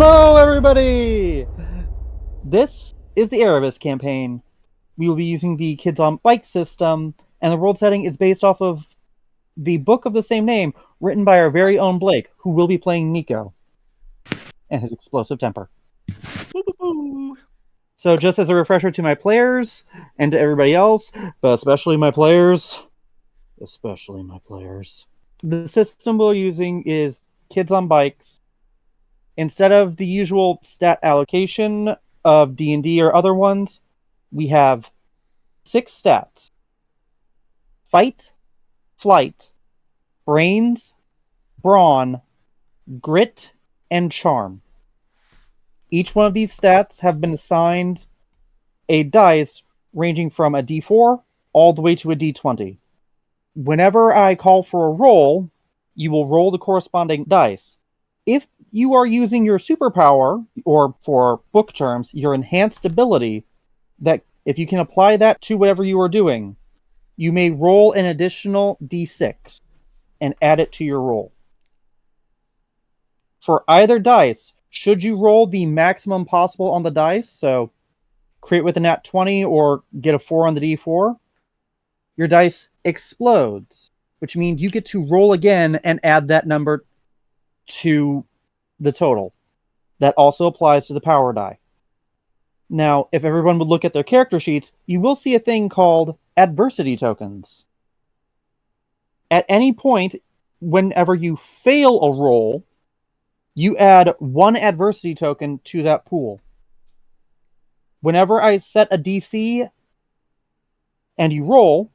Hello, everybody! This is the Erebus campaign. We will be using the Kids on Bike system, and the world setting is based off of the book of the same name, written by our very own Blake, who will be playing Nico, and his explosive temper. So just as a refresher to my players, and to everybody else, but especially my players, the system we're using is Kids on Bikes. Instead of the usual stat allocation of D&D or other ones, we have 6 stats. Fight, flight, brains, brawn, grit, and charm. Each one of these stats have been assigned a dice ranging from a D4 all the way to a D20. Whenever I call for a roll, you will roll the corresponding dice. If you are using your superpower, or for book terms, your enhanced ability, that if you can apply that to whatever you are doing, you may roll an additional D6 and add it to your roll. For either dice, should you roll the maximum possible on the dice, so crit with a nat 20 or get a 4 on the D4, your dice explodes, which means you get to roll again and add that number to the total. That also applies to the power die. Now, if everyone would look at their character sheets, you will see a thing called adversity tokens. At any point, whenever you fail a roll, you add 1 adversity token to that pool. Whenever I set a DC and you roll,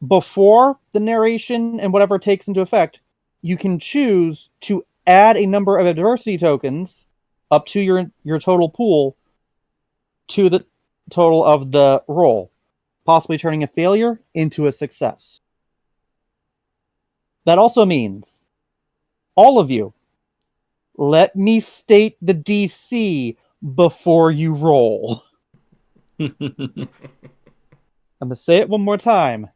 before the narration and whatever takes into effect, you can choose to add a number of adversity tokens up to your total pool to the total of the roll, possibly turning a failure into a success. That also means, all of you, let me state the DC before you roll. I'm going to say it one more time.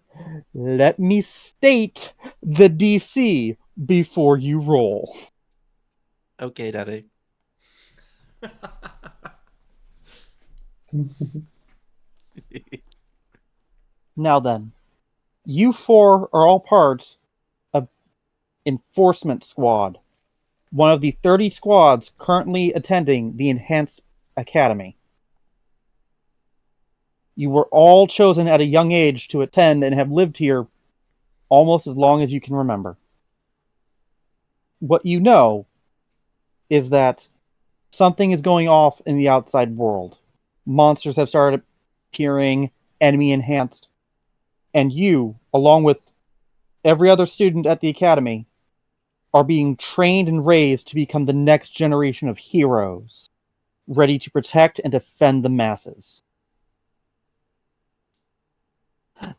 Let me state the DC before you roll. Okay, Daddy. Now then, you 4 are all part of Enforcement Squad, one of the 30 squads currently attending the Enhanced Academy. You were all chosen at a young age to attend and have lived here almost as long as you can remember. What you know is that something is going off in the outside world. Monsters have started appearing, enemy enhanced, and you, along with every other student at the academy, are being trained and raised to become the next generation of heroes, ready to protect and defend the masses.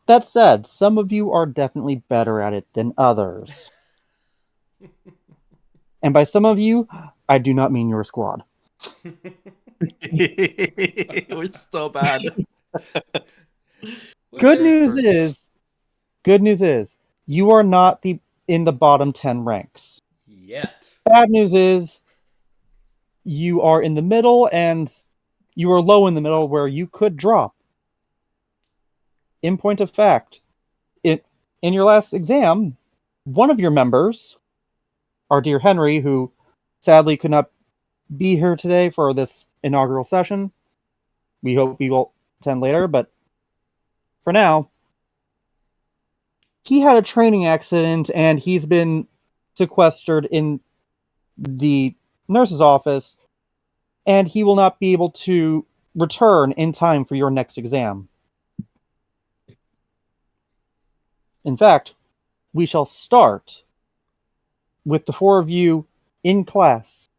That said, some of you are definitely better at it than others. And by some of you, I do not mean your squad. We're so bad. Good news is, you are not in the bottom 10 ranks. Yet. Bad news is, you are in the middle, and you are low in the middle where you could drop. In point of fact, in your last exam, one of your members, our dear Henry, who sadly could not be here today for this inaugural session, we hope he will attend later, but for now, he had a training accident and he's been sequestered in the nurse's office, and he will not be able to return in time for your next exam. In fact, we shall start with the 4 of you in class.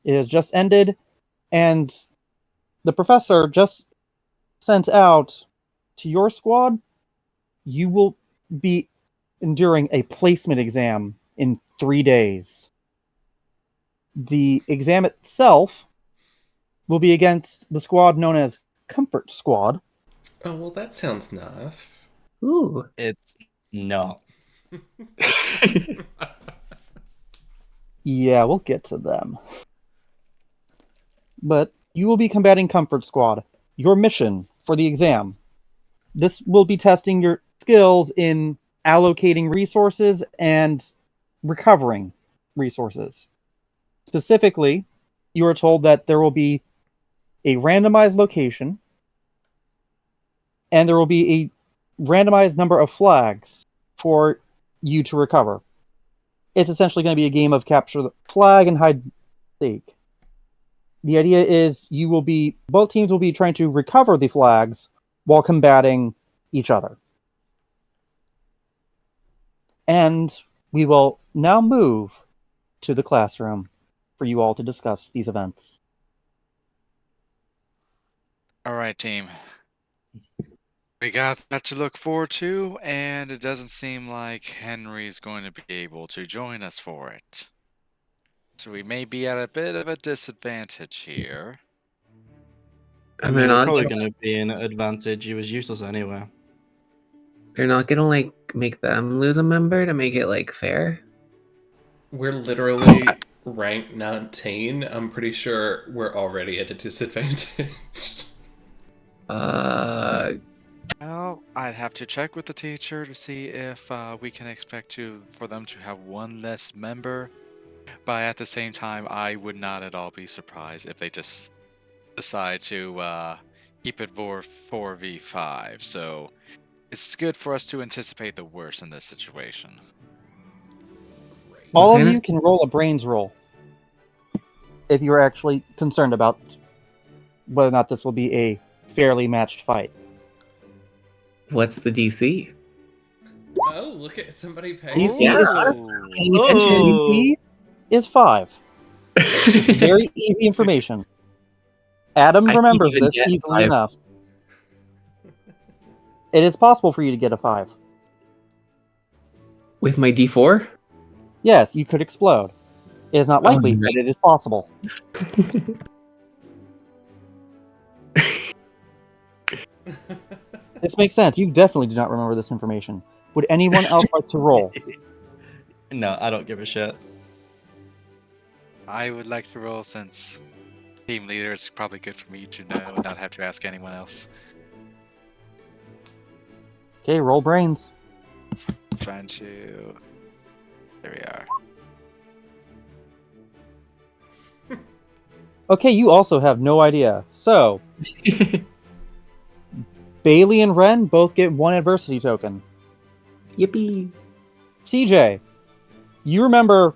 It has just ended, and the professor just sent out to your squad, you will be enduring a placement exam in 3 days. The exam itself will be against the squad known as Comfort Squad. Oh, well, that sounds nice. Ooh, it's not. Yeah, we'll get to them. But you will be combating Comfort Squad. Your mission for the exam. This will be testing your skills in allocating resources and recovering resources. Specifically, you are told that there will be a randomized location and there will be a randomized number of flags for you to recover. It's essentially going to be a game of capture the flag and hide and seek. The idea is both teams will be trying to recover the flags while combating each other. And we will now move to the classroom for you all to discuss these events. All right, team. We got that to look forward to, and it doesn't seem like Henry's going to be able to join us for it. So we may be at a bit of a disadvantage here. I mean, it's probably going to be an advantage. He was useless anyway. They're not gonna like make them lose a member to make it like fair. We're literally ranked 19. I'm pretty sure we're already at a disadvantage. Well, I'd have to check with the teacher to see if we can expect for them to have one less member. But at the same time, I would not at all be surprised if they just decide to keep it for 4v5. So it's good for us to anticipate the worst in this situation. All of you can roll a brains roll if you're actually concerned about whether or not this will be a fairly matched fight. What's the DC? Oh, look at somebody paying. DC is paying attention. DC is 5. Very easy information. Adam remembers this easily enough. It is possible for you to get a 5. With my D4? Yes, you could explode. It is not likely, but it is possible. This makes sense. You definitely do not remember this information. Would anyone else like to roll? No, I don't give a shit. I would like to roll since team leader is probably good for me to know and not have to ask anyone else. Okay, roll brains. Trying to... There we are. Okay, you also have no idea. So, Bailey and Ren both get 1 adversity token. Yippee! CJ, you remember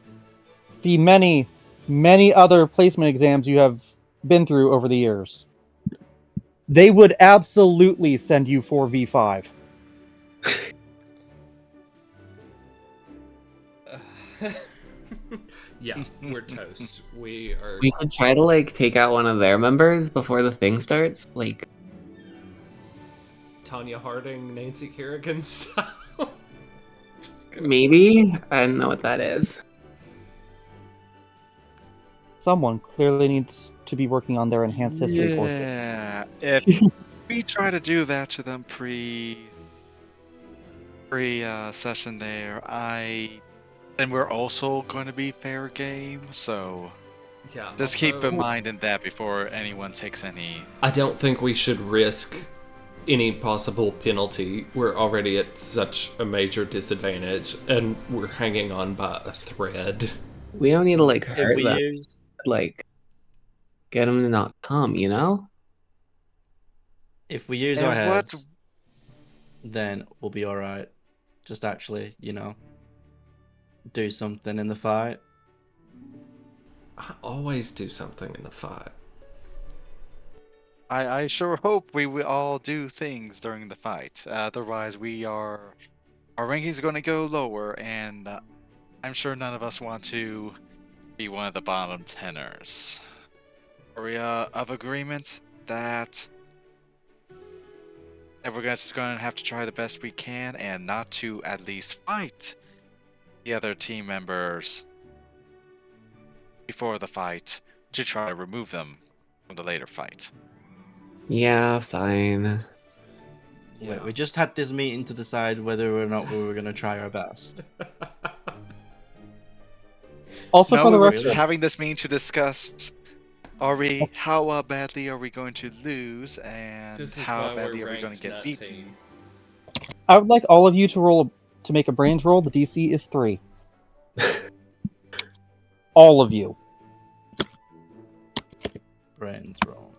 the many, many other placement exams you have been through over the years. They would absolutely send you 4v5. Yeah, we're toast. We are. We could try to like take out one of their members before the thing starts. Like Tanya Harding, Nancy Kerrigan style. maybe? I don't know what that is. Someone clearly needs to be working on their enhanced history course. Yeah, if we try to do that to them pre session there, then we're also going to be fair game, so Yeah. just keep in mind in that before anyone takes any. I don't think we should risk any possible penalty. We're already at such a major disadvantage, and we're hanging on by a thread. We don't need to like hurt them. use... Like get them to not come, you know? If we use And our what- heads, then we'll be alright. Just actually, do something in the fight. I always do something in the fight. I sure hope we will all do things during the fight. Otherwise, our rankings are going to go lower, and I'm sure none of us want to be one of the bottom tenors. Are we of agreement that we're just going to have to try the best we can and not to at least fight the other team members before the fight to try to remove them from the later fight? Yeah, fine. Wait, we just had this meeting to decide whether or not we were going to try our best. Also, No, for the we were record, having this meeting to discuss How badly are we going to lose, and This is how why badly we're are we going ranked to get beaten? 19. I would like all of you to make a brains roll. The DC is 3. All of you. Brains roll.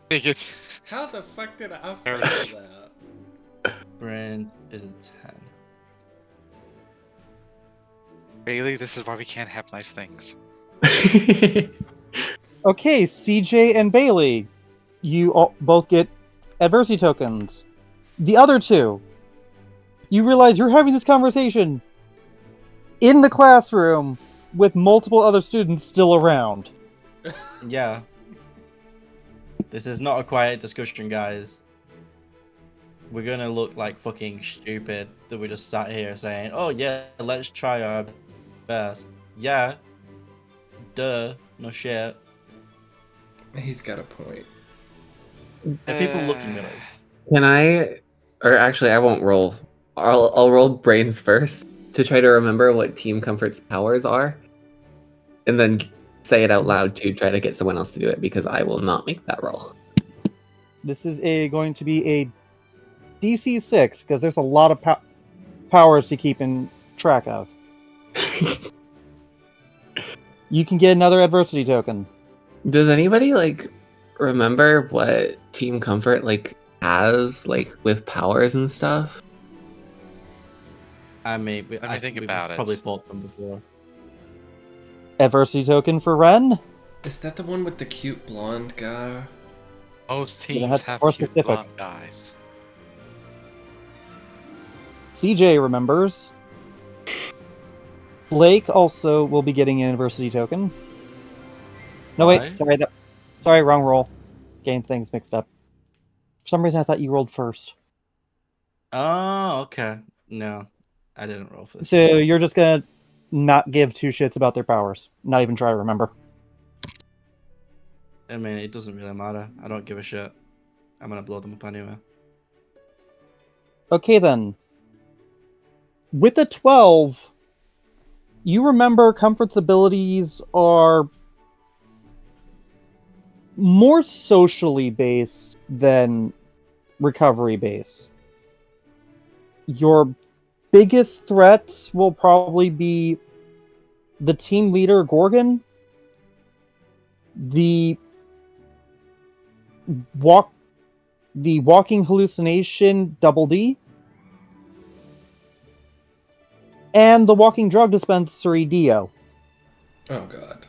Make it. How the fuck did I Hurts. fail that? Brains is a 10. Bailey, this is why we can't have nice things. Okay, CJ and Bailey, you both get adversity tokens. The other two, you realize you're having this conversation in the classroom with multiple other students still around. Yeah. This is not a quiet discussion, guys. We're gonna look like fucking stupid that we just sat here saying, oh yeah, let's try our best. Yeah. Duh. No shit. He's got a point. Are people looking at us? Can I? Or actually, I won't roll. I'll roll brains first to try to remember what Team Comfort's powers are, and then say it out loud to try to get someone else to do it because I will not make that roll. This is going to be a DC 6 because there's a lot of powers to keep in track of. You can get another adversity token. Does anybody remember what Team Comfort has with powers and stuff? I mean, Let me think we've about it. probably fought them before. Adversity token for Ren. Is that the one with the cute blonde guy? Most Yeah, teams that's have more cute specific. blonde guys. CJ remembers. Blake also will be getting an adversity token. No, Why? wait. Sorry, wrong roll. Getting things mixed up. For some reason, I thought you rolled first. Oh, okay. No, I didn't roll for this. So you're just gonna not give two shits about their powers. Not even try to remember. I mean, it doesn't really matter. I don't give a shit. I'm gonna blow them up anyway. Okay, then. With a 12, you remember Comfort's abilities are more socially based than recovery based. Your biggest threats will probably be the team leader, Gorgon, the walking hallucination, Double D, and the walking drug dispensary, Dio. Oh god.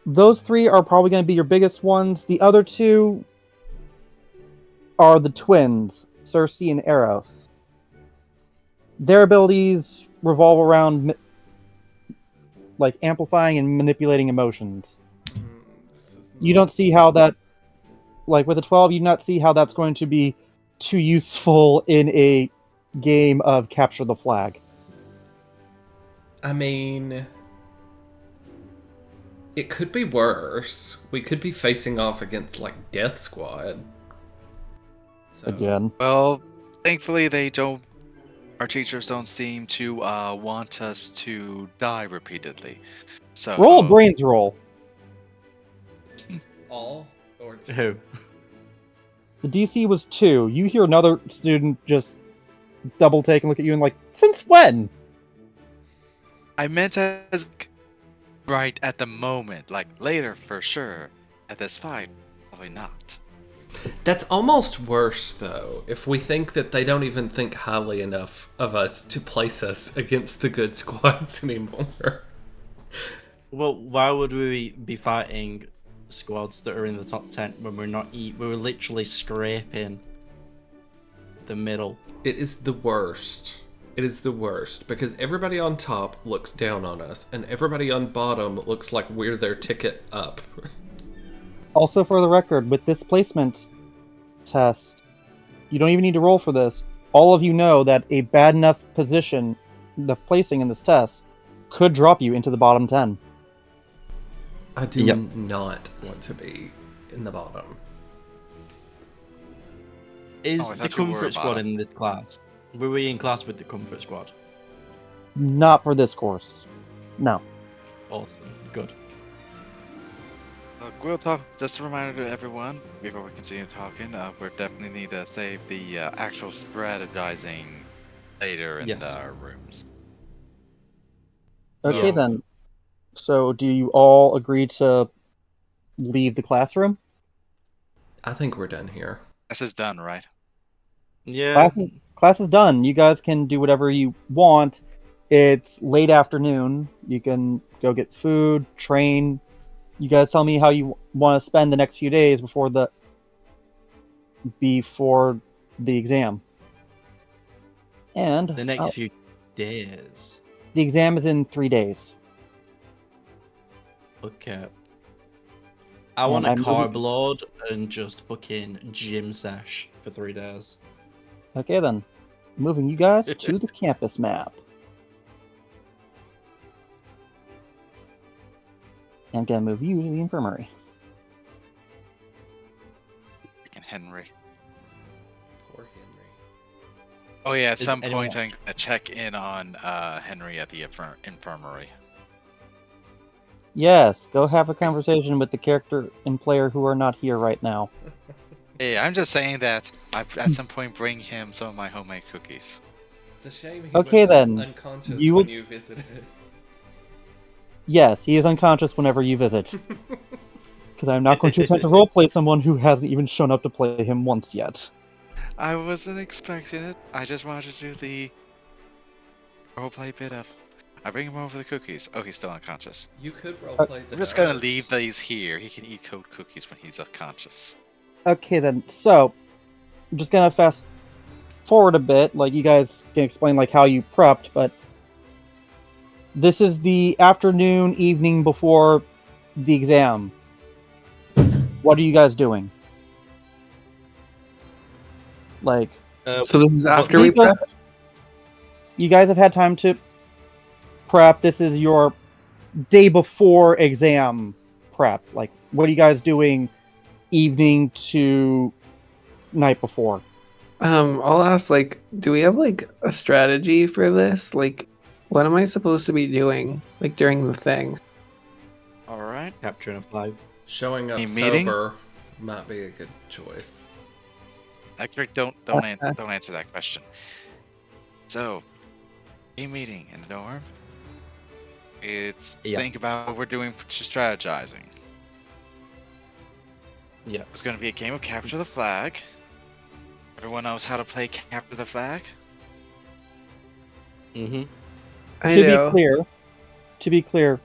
Those three are probably going to be your biggest ones. The other two are the twins, Cersei and Eros. Their abilities revolve around amplifying and manipulating emotions. You don't see how that, with a 12, you do not see how that's going to be too useful in a game of capture the flag. I mean, it could be worse. We could be facing off against Death Squad. So, Again. Well, thankfully they don't. Our teachers don't seem to want us to die repeatedly. So Roll a brains roll. all or just Who? The DC was 2. You hear another student just double take and look at you and since when? I meant as right at the moment, later for sure. At this fight, probably not. That's almost worse, though, if we think that they don't even think highly enough of us to place us against the good squads anymore. Well, why would we be fighting squads that are in the top 10 when we're not? We're literally scraping the middle. It is the worst. It is the worst, because everybody on top looks down on us, and everybody on bottom looks like we're their ticket up. Also, for the record, with this placement test, you don't even need to roll for this. All of you know that a bad enough position, the placing in this test, could drop you into the bottom 10. I do Yep. not want to be in the bottom. Is I the thought you were comfort squad bottom. in this class? Were we in class with the comfort squad? Not for this course. No. Awesome. Good. We'll talk. Just a reminder to everyone before we continue talking. We definitely need to save the actual strategizing later in Yes. the rooms. Okay Yeah. then. So, do you all agree to leave the classroom? I think we're done here. This is done, right? Yeah. Class is done. You guys can do whatever you want. It's late afternoon. You can go get food, train. You guys tell me how you want to spend the next few days before the exam. And The next few days. the exam is in 3 days. Okay. I want a I'm carb moving- load and just fucking gym sesh for 3 days. Okay then. Moving you guys to the campus map. I'm gonna move you to the infirmary. Freaking Henry. Poor Henry. Oh yeah, at Is some anyone- point I'm gonna check in on Henry at the infirmary. Yes, go have a conversation with the character and player who are not here right now. Hey, I'm just saying that I at some point bring him some of my homemade cookies. It's a shame he Okay, was then. unconscious You when will- you visited. Yes, he is unconscious whenever you visit. Because I'm not going to attempt to roleplay someone who hasn't even shown up to play him once yet. I wasn't expecting it. I just wanted to do the roleplay bit of. I bring him over the cookies. Oh, he's still unconscious. You could roleplay the I'm just gonna nurse. leave these here. He can eat cold cookies when he's unconscious. Okay then, so I'm just gonna fast forward a bit, like you guys can explain like how you prepped, but this is the afternoon, evening before the exam. What are you guys doing? Like, So this is Well, after we Nico- prep? you guys have had time to prep. This is your day before exam prep. Like, what are you guys doing evening to night before? I'll ask, like, do we have, like, a strategy for this? Like, what am I supposed to be doing, like, during the thing? All right. Capturing a flag. Showing up A meeting? sober might be a good choice. Actually, don't answer that question. So, a meeting in the dorm. It's Yeah. think about what we're doing for strategizing. Yeah. It's going to be a game of capture the flag. Everyone knows how to play capture the flag. Mm-hmm. I to know. be clear,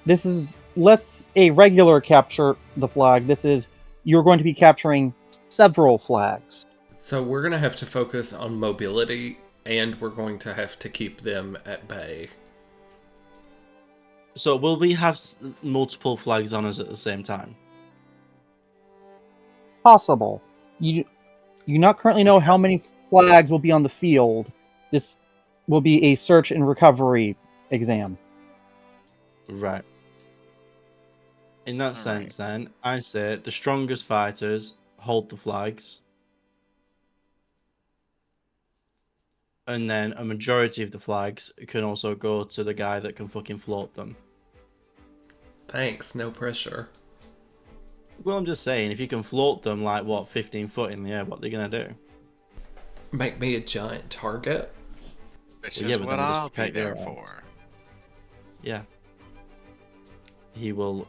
this is less a regular capture the flag. This is you're going to be capturing several flags. So we're gonna have to focus on mobility, and we're going to have to keep them at bay. So will we have multiple flags on us at the same time? Possible. You not currently know how many flags will be on the field. This will be a search and recovery exam. Right. In that All sense, then, I say the strongest fighters hold the flags. And then a majority of the flags can also go to the guy that can fucking float them. Thanks, no pressure. Well, I'm just saying, if you can float them like, what, 15 foot in the air, what are they going to do? Make me a giant target? Which Well, is yeah, but what then we'll just I'll be protect there their for. Yeah. He will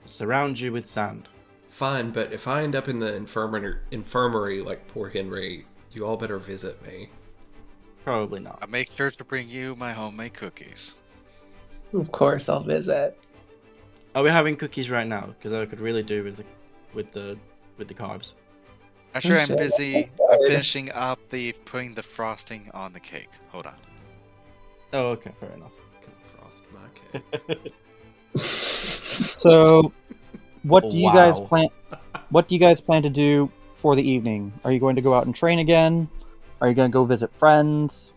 surround you with sand. Fine, but if I end up in the infirmary like poor Henry, you all better visit me. Probably not. I'll make sure to bring you my homemade cookies. Of course, I'll visit. Are we having cookies right now? Because I could really do with the carbs. Actually, I'm shit, busy. that's I'm good. finishing up putting the frosting on the cake. Hold on. Oh, okay, fair enough. Can frost my cake. So, what do you guys Wow. plan? What do you guys plan to do for the evening? Are you going to go out and train again? Are you going to go visit friends?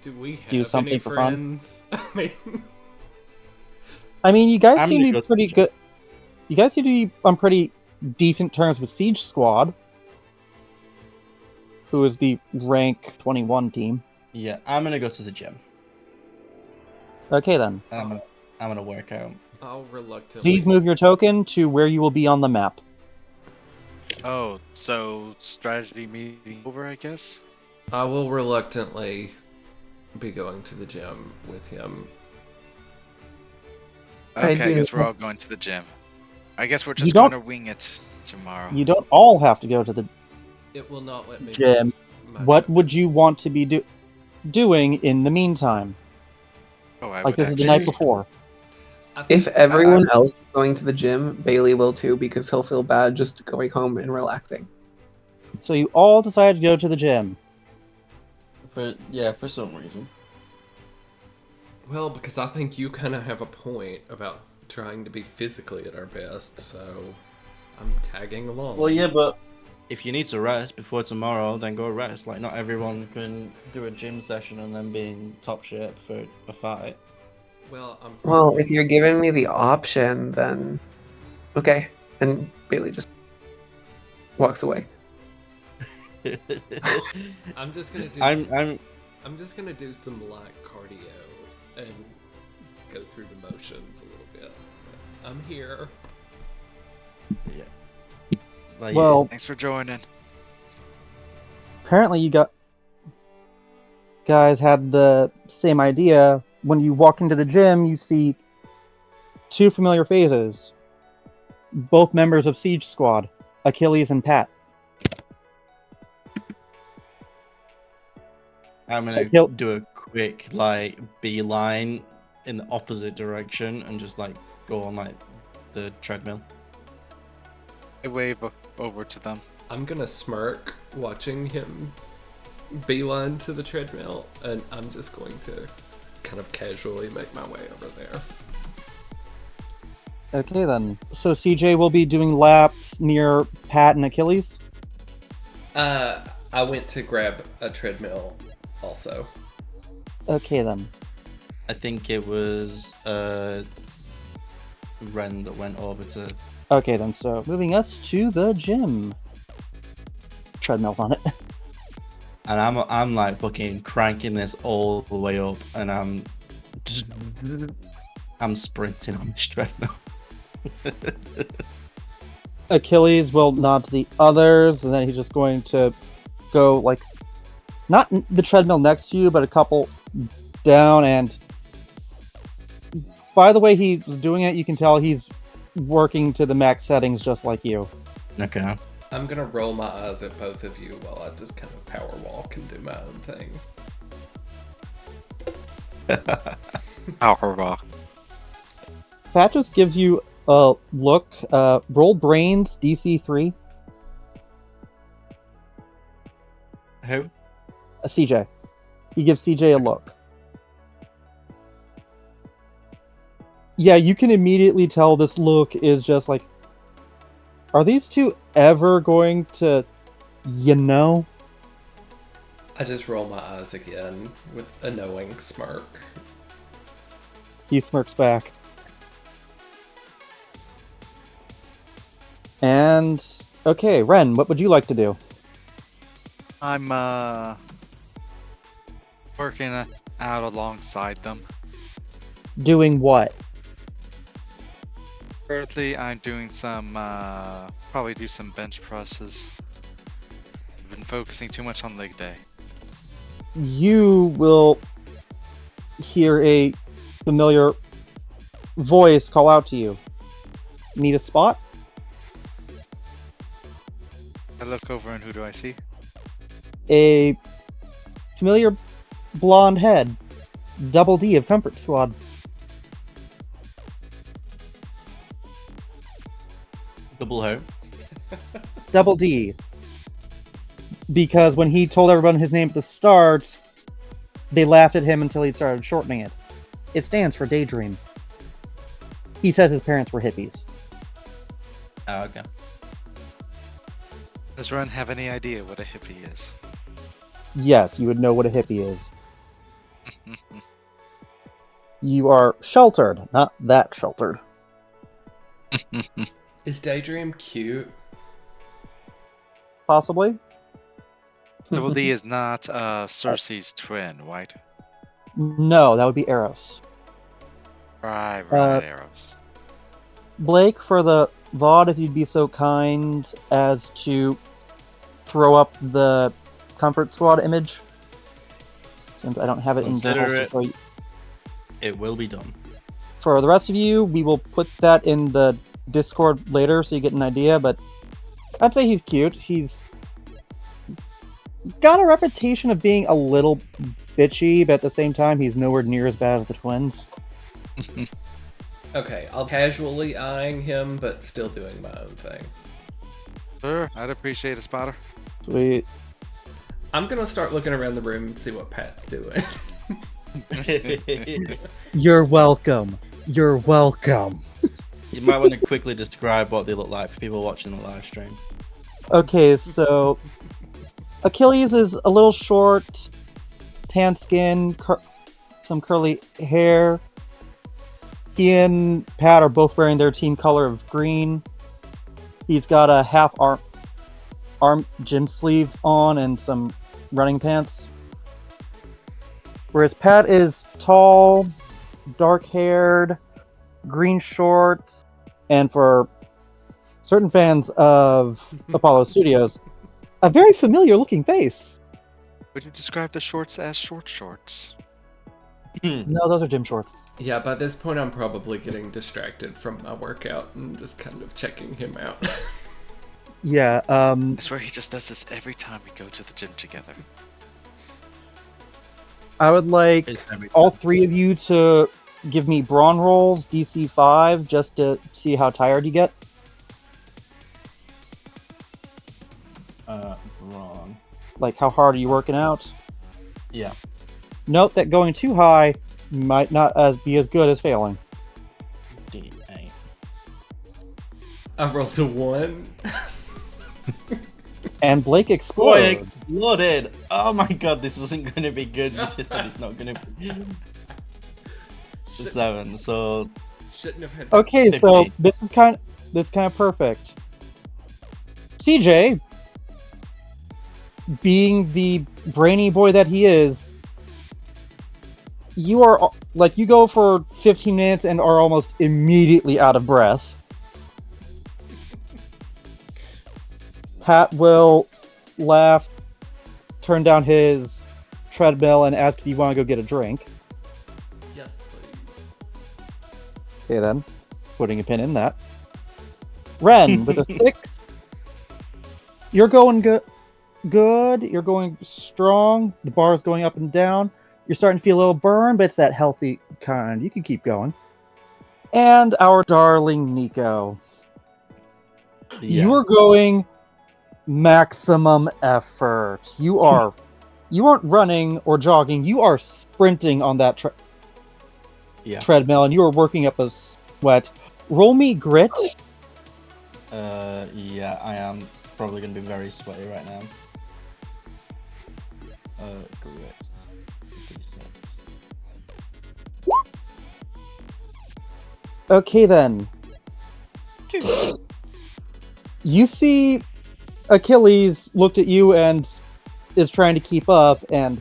Do we have Do something any for fun? friends? I mean, I mean, you guys I'm seem to gonna be go pretty to- good. You guys seem to be on pretty decent terms with Siege Squad, who is the rank 21 team. Yeah, I'm gonna go to the gym. Okay then. I'm I'm gonna work out. I'll reluctantly. Please move your token to where you will be on the map. Oh, so strategy meeting over, I guess? I will reluctantly be going to the gym with him. Okay, I do- guess we're all going to the gym. I guess we're You just don't- going to wing it tomorrow. You don't all have to go to the It will not let me. gym. move my What gym. would you want to be doing in the meantime? Oh, I Like would this is the actually... night before. I think If everyone else is going to the gym, Bailey will too because he'll feel bad just going home and relaxing. So you all decide to go to the gym. For some reason. Well, because I think you kind of have a point about trying to be physically at our best, so I'm tagging along. Well, yeah, but if you need to rest before tomorrow, then go rest. Like, not everyone can do a gym session and then be in top shape for a fight. Well, Well, if you're giving me the option, then okay. And Bailey just walks away. I'm just gonna do. I'm just gonna do some light cardio and go through the motions a little bit. I'm here. Yeah. Like, Well, Thanks for joining. apparently you guys had the same idea. When you walk into the gym, you see two familiar faces. Both members of Siege Squad, Achilles and Pat. I'm gonna Kill- do a quick like beeline in the opposite direction and just like go on like the treadmill. I wave over to them. I'm gonna smirk watching him beeline to the treadmill, and I'm just going to kind of casually make my way over there. Okay then. So CJ will be doing laps near Pat and Achilles. I went to grab a treadmill also. Okay then. I think it was Ren that went over to. Okay then. So moving us to the gym. Treadmill's on it. And I'm like fucking cranking this all the way up, and I'm sprinting on this treadmill. Achilles will nod to the others, and then he's just going to go like not the treadmill next to you, but a couple down. And by the way he's doing it, you can tell he's working to the max settings just like you. Okay. I'm gonna roll my eyes at both of you while I just kind of power walk and do my own thing. Power. Pat just gives you a look. Roll brains DC 3. Who? CJ. He gives CJ a look. Yeah, you can immediately tell this look is just like, are these two ever going to, I just roll my eyes again with a knowing smirk. He smirks back. And, okay, Ren, what would you like to do? I'm working out alongside them. Doing what? Currently, I'm doing some, probably do some bench presses. I've been focusing too much on leg day. You will hear a familiar voice call out to you. Need a spot? I look over and who do I see? A familiar blonde head. Double D of Comfort Squad. Double who? Double D. Because when he told everyone his name at the start, they laughed at him until he started shortening it. It stands for Daydream. He says his parents were hippies. Oh, okay. Does Ren have any idea what a hippie is? Yes, you would know what a hippie is. You are sheltered, not that sheltered. Is Daydream cute? Possibly? Double D is not Cersei's twin, right? No, that would be Eros. Right, Erebus. Blake, for the VOD, if you'd be so kind as to throw up the Comfort Squad image, since I don't have it Consider in journals. It will be done. For the rest of you, we will put that in the Discord later so you get an idea, but I'd say he's cute. He's got a reputation of being a little bitchy, but at the same time, he's nowhere near as bad as the twins. Okay, I'll casually eyeing him, but still doing my own thing. Sure, I'd appreciate a spotter. Sweet. I'm gonna start looking around the room and see what Pat's doing. You're welcome. You're welcome. You might want to quickly describe what they look like for people watching the live stream. Okay, so Achilles is a little short, tan skin, some curly hair. He and Pat are both wearing their team color of green. He's got a half arm gym sleeve on and some running pants. Whereas Pat is tall, dark-haired, green shorts, and for certain fans of Apollo Studios, a very familiar-looking face. Would you describe the shorts as short shorts? No, those are gym shorts. Yeah, by this point I'm probably getting distracted from my workout and just kind of checking him out. Yeah, I swear he just does this every time we go to the gym together. I would like It's every all time. three of you to give me brawn rolls, DC 5, just to see how tired you get. Wrong. Like, how hard are you working out? Yeah. Note that going too high might not be as good as failing. D8. I rolled a 1. And Blake Boy, explodes. exploded! Oh my god, this isn't going to be good. You just said it's not going to be. 7. So Shouldn't have had. Okay, so 50. this is kind of perfect. CJ, being the brainy boy that he is, you are like you go for 15 minutes and are almost immediately out of breath. Pat will laugh, turn down his treadmill, and ask if you want to go get a drink. Yes, please. Okay, then. Putting a pin in that. Ren, with a 6. You're going good. You're going strong. The bar is going up and down. You're starting to feel a little burn, but it's that healthy kind. You can keep going. And our darling Nico. yeah. You are going maximum effort. You aren't running or jogging. You are sprinting on that treadmill, and you are working up a sweat. Roll me grit. Yeah, I am probably going to be very sweaty right now. Grit. D6. Okay, then. You see Achilles looked at you and is trying to keep up, and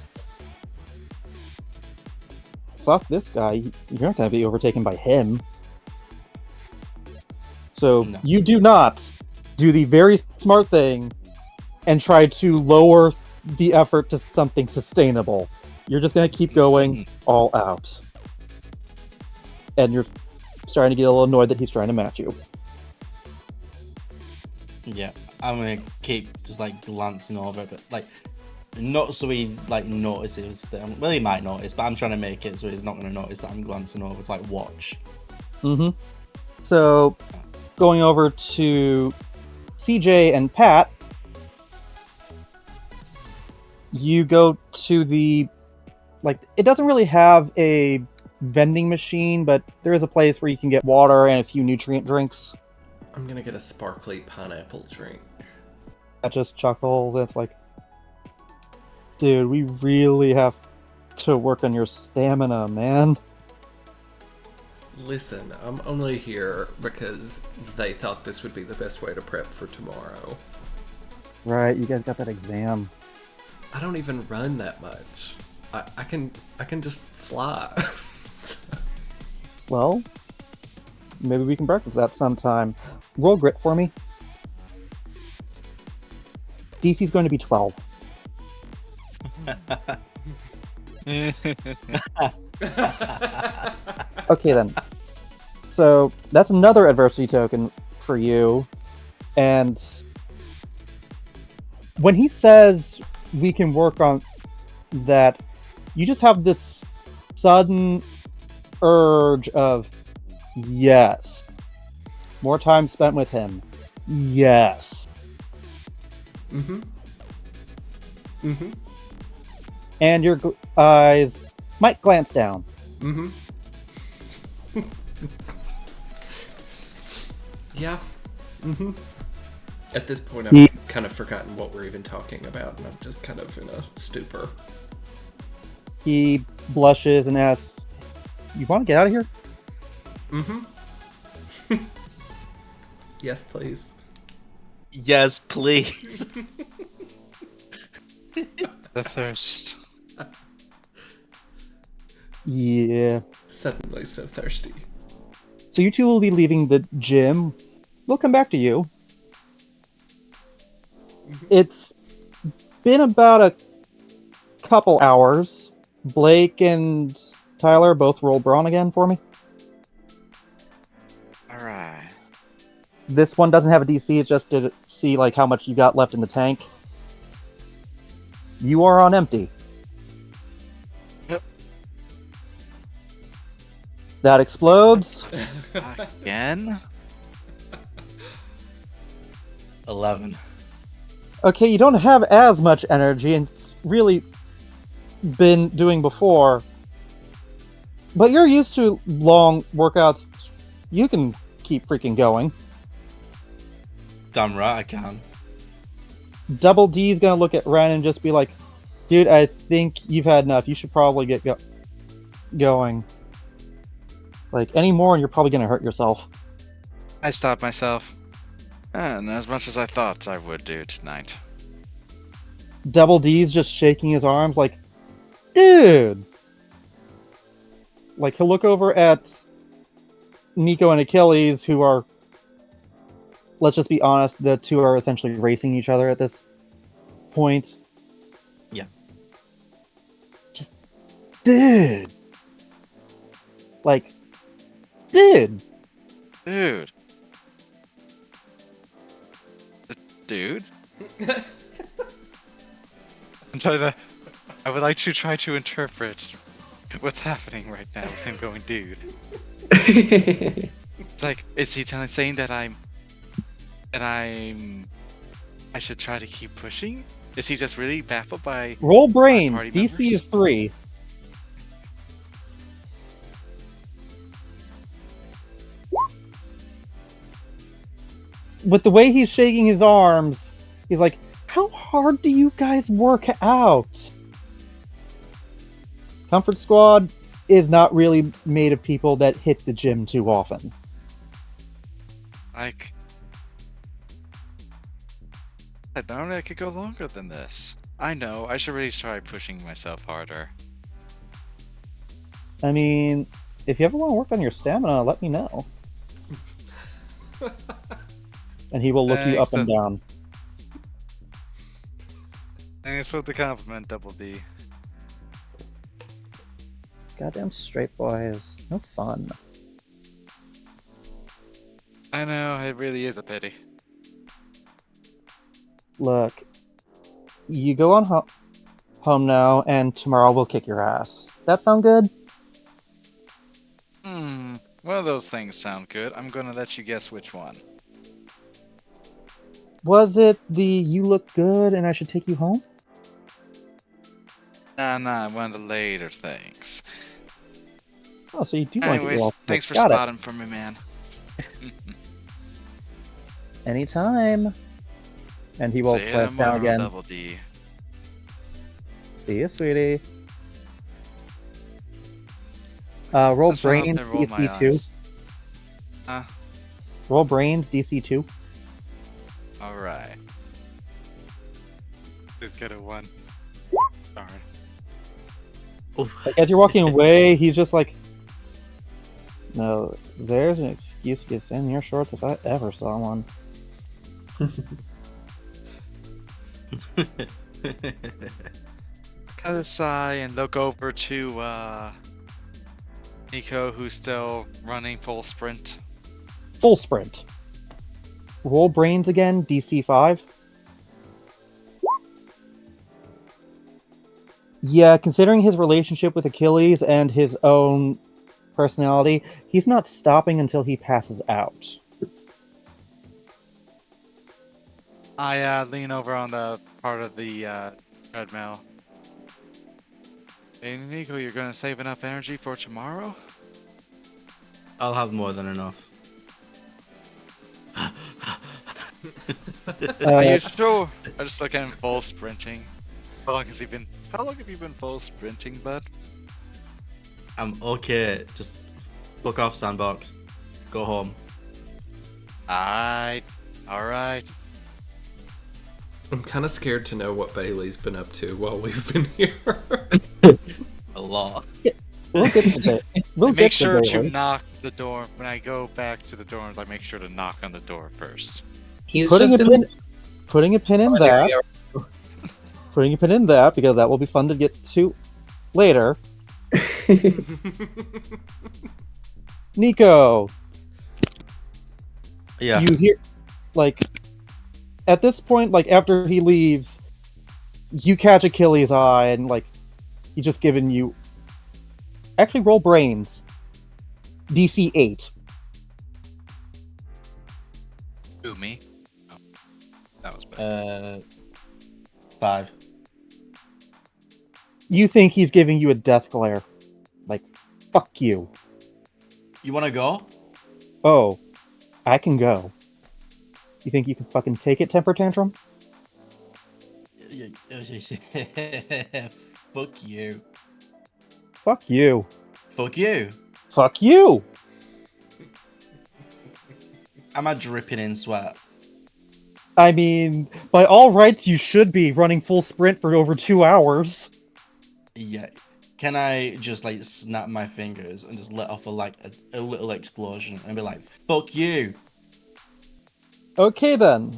fuck this guy. You're not going to be overtaken by him. So No. you do not do the very smart thing and try to lower the effort to something sustainable. You're just going to keep going all out. And you're starting to get a little annoyed that he's trying to match you. Yeah, I'm gonna keep just like glancing over it, but like not so he like notices that well, he might notice, but I'm trying to make it so he's not gonna notice that I'm glancing over to like watch. So going over to CJ and Pat, you go to the it doesn't really have a vending machine, but there is a place where you can get water and a few nutrient drinks. I'm gonna get a sparkly pineapple drink. That just chuckles. It's like, dude, we really have to work on your stamina, man. Listen, I'm only here because they thought this would be the best way to prep for tomorrow. Right, you guys got that exam. I don't even run that much. I can just fly. Well, maybe we can practice that sometime. Roll grit for me. DC's going to be 12. Okay then. So that's another adversity token for you. And when he says we can work on that, you just have this sudden urge of yes. More time spent with him. Yes. And your eyes might glance down. Yeah. At this point, I've kind of forgotten what we're even talking about, and I'm just kind of in a stupor. He blushes and asks, "You want to get out of here?" Yes, please. Yes, please. The thirst. Yeah. Suddenly so thirsty. So you two will be leaving the gym. We'll come back to you. It's been about a couple hours. Blake and Tyler both roll brawn again for me. Alright. This one doesn't have a DC, it's just to see like how much you got left in the tank. You are on empty. Yep. That explodes. Again? 11. Okay, you don't have as much energy, and it's really been doing before. But you're used to long workouts. You can keep freaking going. Damn right I can. Double D's gonna look at Ren and just be like, "Dude, I think you've had enough. You should probably get going. Like, any more and you're probably gonna hurt yourself." I stopped myself. And as much as I thought I would do tonight. Double D's just shaking his arms like, "Dude!" Like, he'll look over at Nico and Achilles, who are, let's just be honest, the two are essentially racing each other at this point. Yeah. Just, dude! Like, dude! Dude. Dude? I would like to try to interpret what's happening right now with him going, dude. It's like, is he saying that I should try to keep pushing? Is he just really baffled by Roll brains! party DC members? is 3. With the way he's shaking his arms, he's like, "How hard do you guys work out?" Comfort Squad is not really made of people that hit the gym too often. Like, normally I could go longer than this. I know, I should really try pushing myself harder. I mean, if you ever want to work on your stamina, let me know. And he will look you up and down. Thanks for the compliment, Double D. Goddamn straight boys. No fun. I know, it really is a pity. Look, you go on home now, and tomorrow we'll kick your ass. That sound good? One of those things sound good. I'm gonna let you guess which one. Was it the "you look good and I should take you home"? Nah, one of the later things. Oh, so you do want to get Anyways, you all thanks for Got it. spotting for me, man. Anytime. And he will See you glance down tomorrow, again. Double D. See you, sweetie. Roll That's why I hope brains, they roll my DC2. eyes. Roll brains, DC2. Alright. Just get a 1. Darn. Like, as you're walking away, he's just like, No, there's an excuse to get in your shorts if I ever saw one. Kind of sigh and look over to Nico, who's still running full sprint. Full sprint. Roll brains again, DC 5. Yeah, considering his relationship with Achilles and his own personality, he's not stopping until he passes out. I lean over on the part of the treadmill. Hey, Nico, you're gonna save enough energy for tomorrow? I'll have more than enough. Are you sure? I just look at him full sprinting. How long have you been full sprinting, bud? I'm okay. Just fuck off, sandbox. Go home. Alright. I'm kind of scared to know what Bailey's been up to while we've been here. A lot. We'll get to it. We'll Make get sure to to Bailey. knock the door. When I go back to the dorms, I make sure to knock on the door first. He's Putting just a in pin in Oh, there that. we go. Putting a pin in that because that will be fun to get to later. Nico, Yeah. you hear, like, at this point, like, after he leaves, you catch Achilles' eye and, like, he's just giving you. Actually, roll brains. DC 8. Who, me? Oh, that was bad. 5. You think he's giving you a death glare. Like, fuck you. You wanna go? Oh, I can go. You think you can fucking take it, temper tantrum? Fuck you. Fuck you. Fuck you. Fuck you! Am I dripping in sweat? I mean, by all rights, you should be running full sprint for over 2 hours. Yeah. Can I just like snap my fingers and just let off a little explosion and be like, fuck you? Okay then.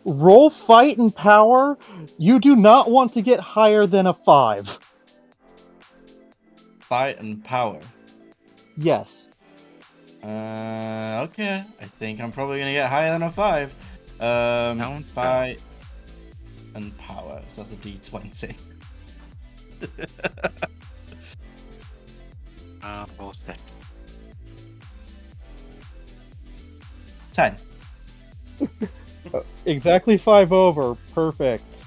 Roll fight and power. You do not want to get higher than a 5. Fight and power. Yes. Okay. I think I'm probably gonna get higher than a 5. Fight and power. So that's a D20. Bullshit. 10. Exactly 5 over. Perfect.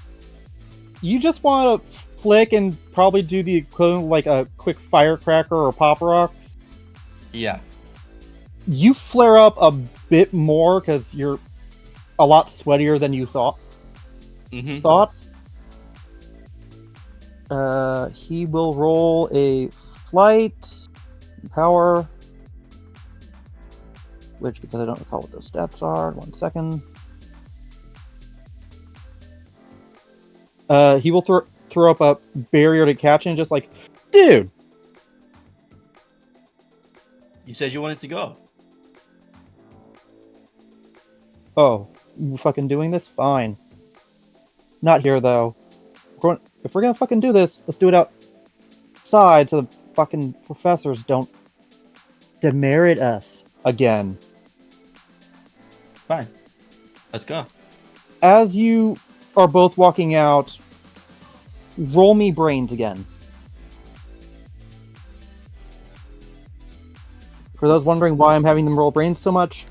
You just want to flick and probably do the equivalent like a quick firecracker or pop rocks. Yeah. You flare up a bit more because you're a lot sweatier than you thought. Mm-hmm. He will roll a flight power, which, because I don't recall what those stats are, 1 second. He will throw up a barrier to catch and just like, dude. You said you wanted to go. Oh, you fucking doing this? Fine. Not here though. If we're gonna fucking do this, let's do it outside so the fucking professors don't demerit us again. Fine. Let's go. As you are both walking out, roll me brains again. For those wondering why I'm having them roll brains so much,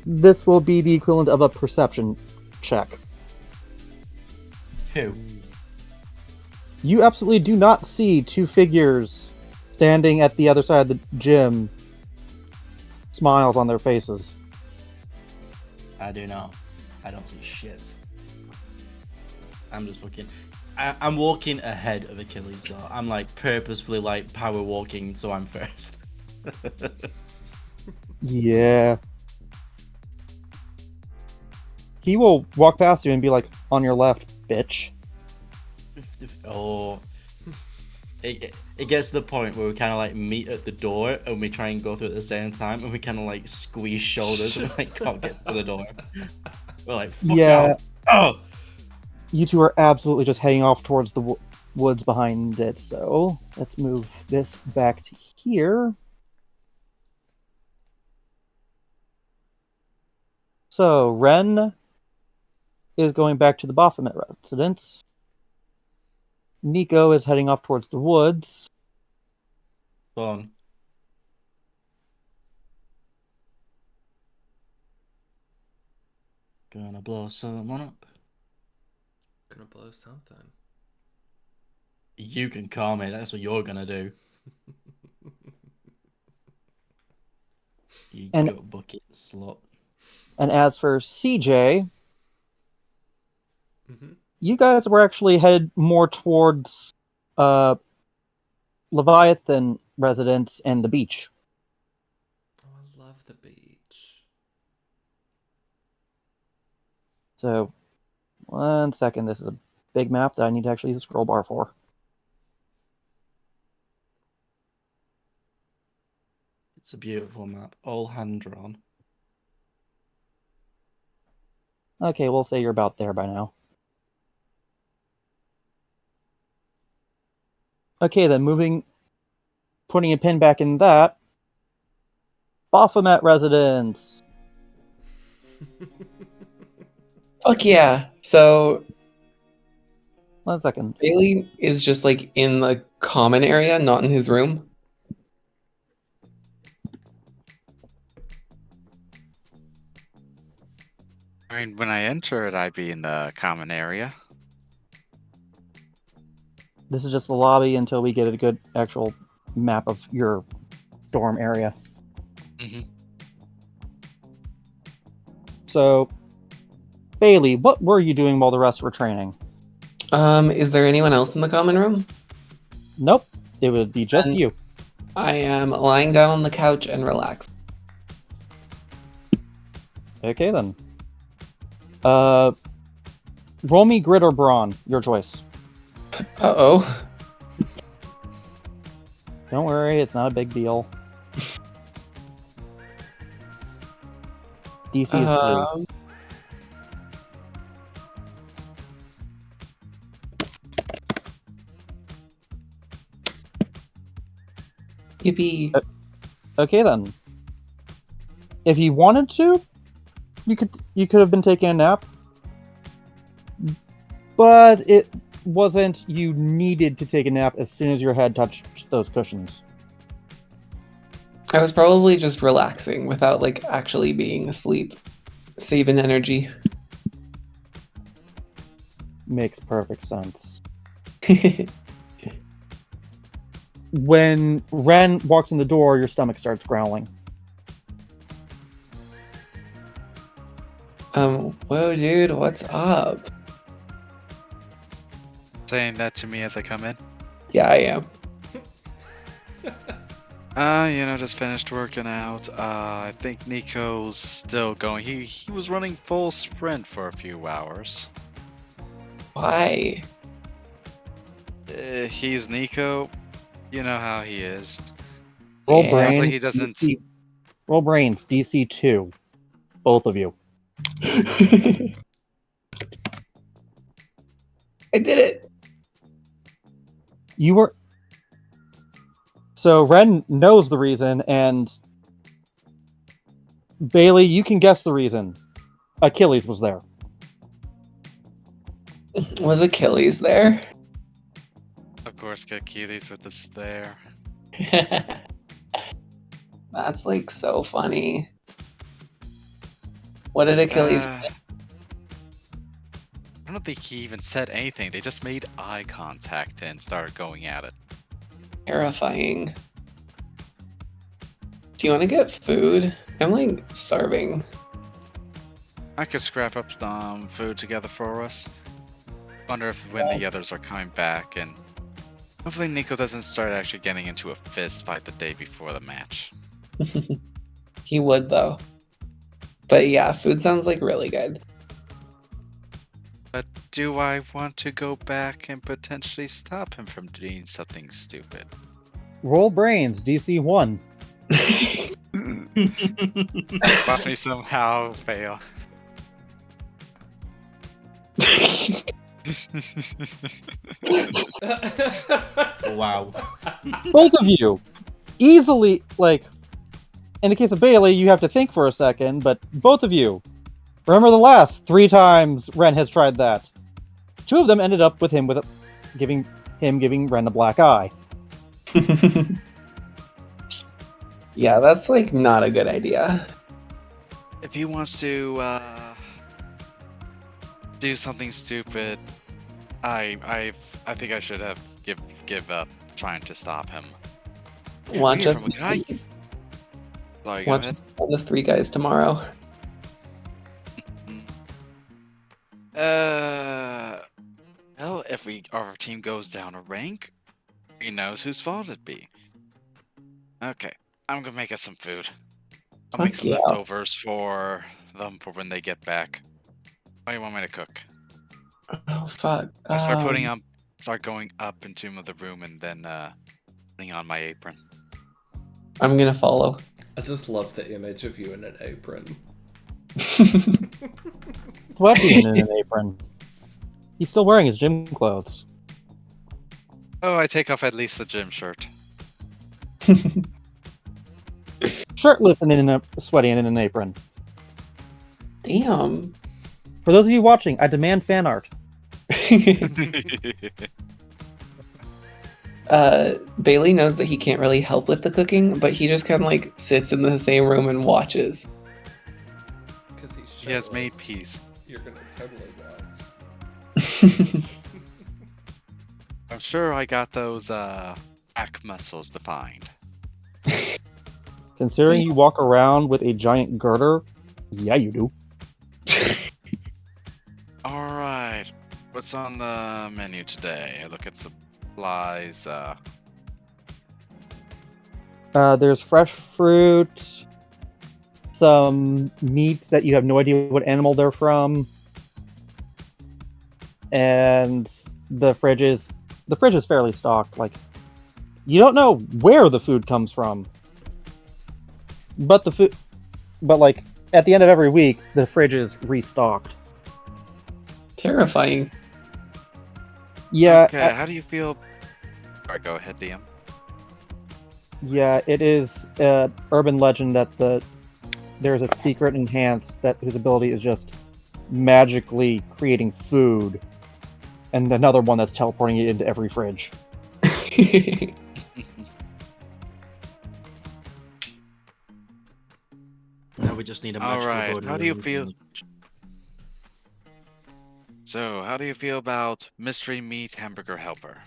this will be the equivalent of a perception check. 2. You absolutely do not see 2 figures standing at the other side of the gym, smiles on their faces. I do not. I don't see shit. I'm just fucking. I'm walking ahead of Achilles though. I'm like purposefully like power walking so I'm first. Yeah. He will walk past you and be like, on your left, bitch. Oh. it gets to the point where we kind of like meet at the door and we try and go through at the same time, and we kind of like squeeze shoulders and like can't get to the door. We're like, fuck Yeah. out. Oh, You two are absolutely just heading off towards the woods behind it, so let's move this back to here. So, Ren is going back to the Baphomet residence. Nico is heading off towards the woods. go on. Gonna blow someone up. Gonna blow something. You can call me. That's what you're gonna do. You And- gut bucket slut. And as for CJ, Mm-hmm. you guys were actually headed more towards Leviathan residence and the beach. Oh, I love the beach. So, 1 second. This is a big map that I need to actually use a scroll bar for. It's a beautiful map. All hand drawn. Okay, we'll say you're about there by now. Okay, then putting a pin back in that. Baphomet residence. Fuck yeah. So 1 second. Bailey is just like in the common area, not in his room. I mean, when I enter it, I'd be in the common area. This is just the lobby until we get a good actual map of your dorm area. Mhm. So, Bailey, what were you doing while the rest were training? Is there anyone else in the common room? Nope, it would be just And- you. I am lying down on the couch and relaxed. Okay then. Roll me grit or brawn, your choice. Uh-oh. Don't worry, it's not a big deal. DC is 3. Yippee. Okay then. If you wanted to, you could have been taking a nap. But it wasn't you needed to take a nap as soon as your head touched those cushions. I was probably just relaxing without like actually being asleep. Saving energy. Makes perfect sense. When Ren walks in the door, your stomach starts growling. Whoa dude, what's up? Saying that to me as I come in. Yeah, I am. Just finished working out. I think Nico's still going. He was running full sprint for a few hours. Why? He's Nico. You know how he is. Roll Yeah. brains. Hopefully he doesn't. DC, roll brains. DC 2. Both of you. I did it. You were. So Ren knows the reason, and Bailey, you can guess the reason. Achilles was there. Was Achilles there? Of course, get Achilles with the stare. That's like so funny. What did Achilles I don't think he even said anything. They just made eye contact and started going at it. Terrifying. Do you want to get food? I'm like starving. I could scrap up some food together for us. Wonder if when the others are coming back, and hopefully Nico doesn't start actually getting into a fist fight the day before the match. He would though. But yeah, food sounds like really good. But do I want to go back and potentially stop him from doing something stupid? Roll brains, DC 1. Watch me somehow fail. Wow. Both of you, easily, like, in the case of Bailey, you have to think for a second, but both of you, remember the last 3 times Ren has tried that. 2 of them ended up with him giving Ren a black eye. Yeah, that's like not a good idea. If he wants to do something stupid, I think I should have give up trying to stop him. Watch Weird us. from a guy- Sorry, go Watch ahead. us find the 3 guys tomorrow. Well, if our team goes down a rank, he knows whose fault it'd be. Okay, I'm gonna make us some food. I'll make Fuck some yeah. leftovers for them for when they get back. What do you want me to cook? Oh fuck. I start going up into the room and then putting on my apron. I'm gonna follow. I just love the image of you in an apron. Sweaty in an apron. He's still wearing his gym clothes. Oh, I take off at least the gym shirt. Shirtless and sweaty and in an apron. Damn. For those of you watching, I demand fan art. Bailey knows that he can't really help with the cooking, but he just kind of like sits in the same room and watches. Because He has made peace. You're gonna totally watch. I'm sure I got those back muscles defined. Considering you walk around with a giant girder, yeah, you do. Alright. What's on the menu today? I look at supplies. There's fresh fruit, some meat that you have no idea what animal they're from, and the fridge is fairly stocked. Like, you don't know where the food comes from, but like at the end of every week, the fridge is restocked. Terrifying. Yeah, Okay, how do you feel? Alright, go ahead, DM. yeah, it is an urban legend that there's a secret enhance whose ability is just magically creating food, and another one that's teleporting it into every fridge. Now we just need a All magical right, board how do you and- feel? So, how do you feel about mystery meat hamburger helper?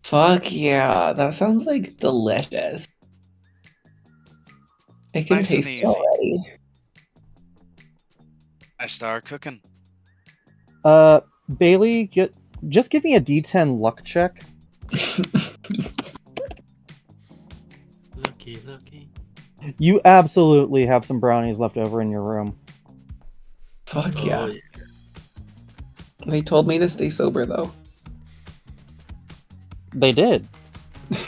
Fuck yeah, that sounds like delicious. I can Nice and taste it easy. already. I start cooking. Bailey, just give me a D10 luck check. Lucky. You absolutely have some brownies left over in your room. Fuck Oh, yeah. They told me to stay sober though. They did.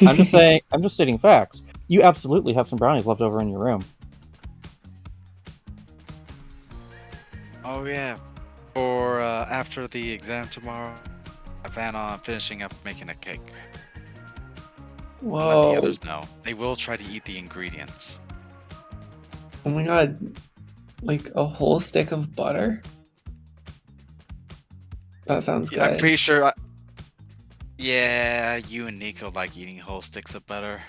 I'm just saying. I'm just stating facts. You absolutely have some brownies left over in your room. Oh yeah. For after the exam tomorrow, I plan on finishing up making a cake. Let Whoa. the others know. They will try to eat the ingredients. Oh my god. Like a whole stick of butter? That sounds good. I'm pretty sure. Yeah, you and Nico like eating whole sticks of butter.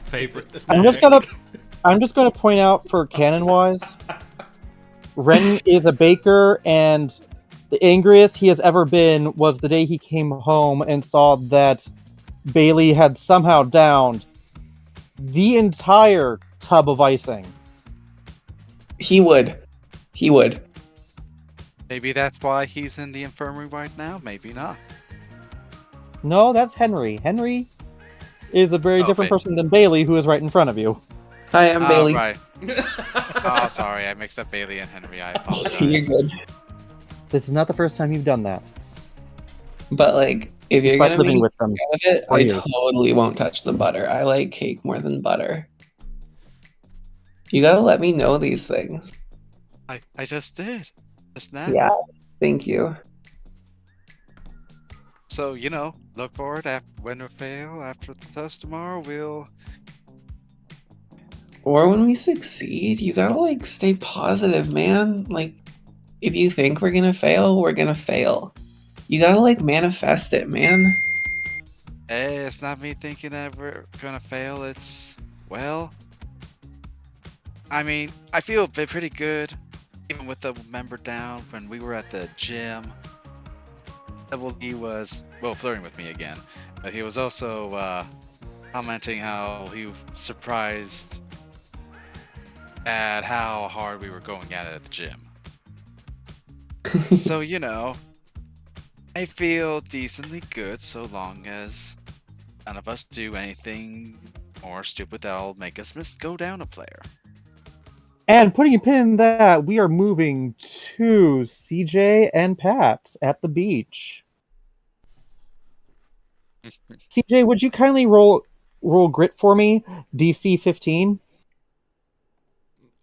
Favorite I'm just gonna point out for canon wise, Ren is a baker, and the angriest he has ever been was the day he came home and saw that Bailey had somehow downed the entire tub of icing. He would. Maybe that's why he's in the infirmary right now. Maybe not. No, that's Henry. Henry is a very Oh, different Ba- person than Bailey, who is right in front of you. Hi, I'm Bailey. Right. Oh, sorry, I mixed up Bailey and Henry. I You're apologize. good. This is not the first time you've done that. But like, if you're Despite gonna living make with them. out of it, for I years. totally won't touch the butter. I like cake more than butter. You gotta let me know these things. I just did. Just now. Yeah. Thank you. So, look forward when we fail after the test tomorrow, we'll Or when we succeed, you gotta like stay positive, man. Like, if you think we're gonna fail, we're gonna fail. You gotta like manifest it, man. Hey, it's not me thinking that we're gonna fail. It's, well, I mean, I feel pretty good, even with the member down when we were at the gym. He was, well, flirting with me again, but he was also commenting how he was surprised at how hard we were going at it at the gym. So, I feel decently good so long as none of us do anything more stupid that'll make us go down a player. And putting a pin in that, we are moving to CJ and Pat at the beach. CJ, would you kindly roll grit for me? DC 15.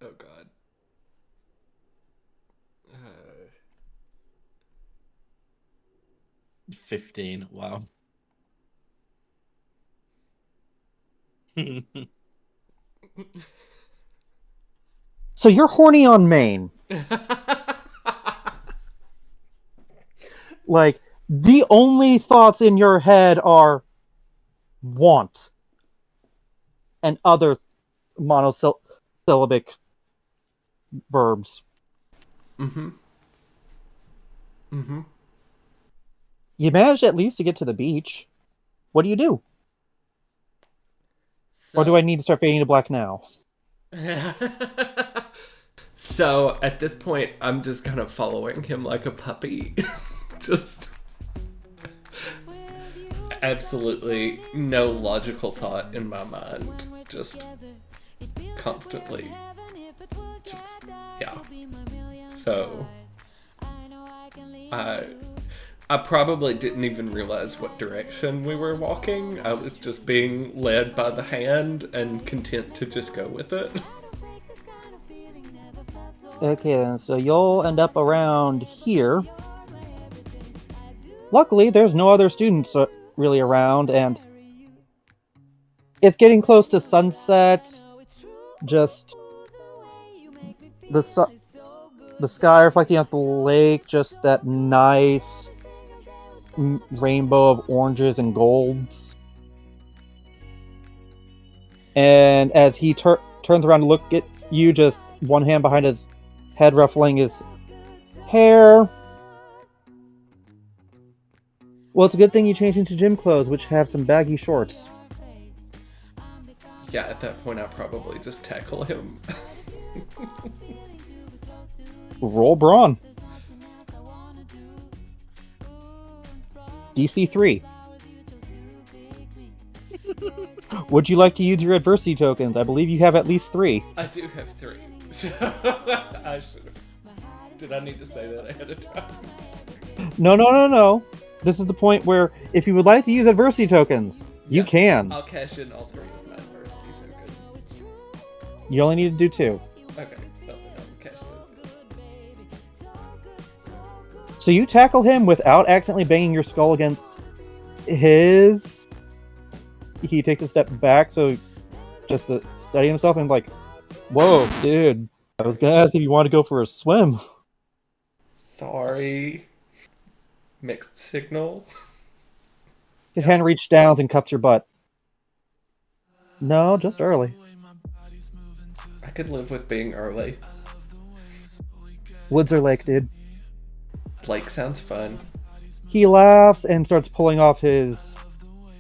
Oh god. 15. Wow. So you're horny on main. Like, the only thoughts in your head are want and other monosyllabic verbs. Mm-hmm. Mm-hmm. You managed at least to get to the beach. What do you do? Or do I need to start fading to black now? So at this point, I'm just kind of following him like a puppy. Just absolutely no logical thought in my mind. Just constantly. Just, yeah. So I probably didn't even realize what direction we were walking. I was just being led by the hand and content to just go with it. Okay, then, so you'll end up around here. Luckily, there's no other students really around, and it's getting close to sunset. Just the sky reflecting off the lake, just that nice rainbow of oranges and golds. And as he turns around to look at you, just one hand behind his head ruffling his hair. Well, it's a good thing you changed into gym clothes, which have some baggy shorts. Yeah, at that point, I'll probably just tackle him. Roll brawn. DC 3. Would you like to use your adversity tokens? I believe you have at least 3. I do have 3. So I should have. Did I need to say that ahead of time? No. This is the point where, if you would like to use adversity tokens, you Yeah. can. I'll cash in all 3 of my adversity tokens. You only need to do 2. Okay, well, I'll cash those in. So you tackle him without accidentally banging your skull against his. He takes a step back, so just to steady himself, and like, whoa, dude. I was gonna ask if you want to go for a swim. Sorry. Mixed signal. His hand reaches down and cups your butt. No, just early. I could live with being early. Woods or lake, dude. Blake sounds fun. He laughs and starts pulling off his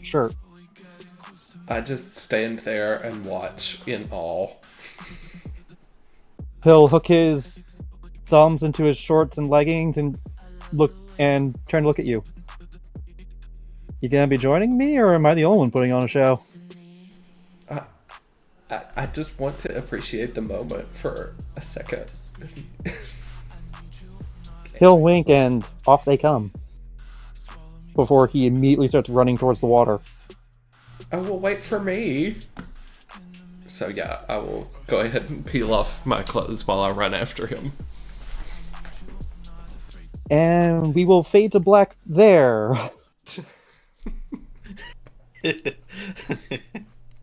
shirt. I just stand there and watch in awe. He'll hook his thumbs into his shorts and leggings and turn to look at you. You gonna be joining me, or am I the only one putting on a show? I just want to appreciate the moment for a second. He'll wink and off they come. Before he immediately starts running towards the water. Oh, well, wait for me. So yeah, I will go ahead and peel off my clothes while I run after him. And we will fade to black there.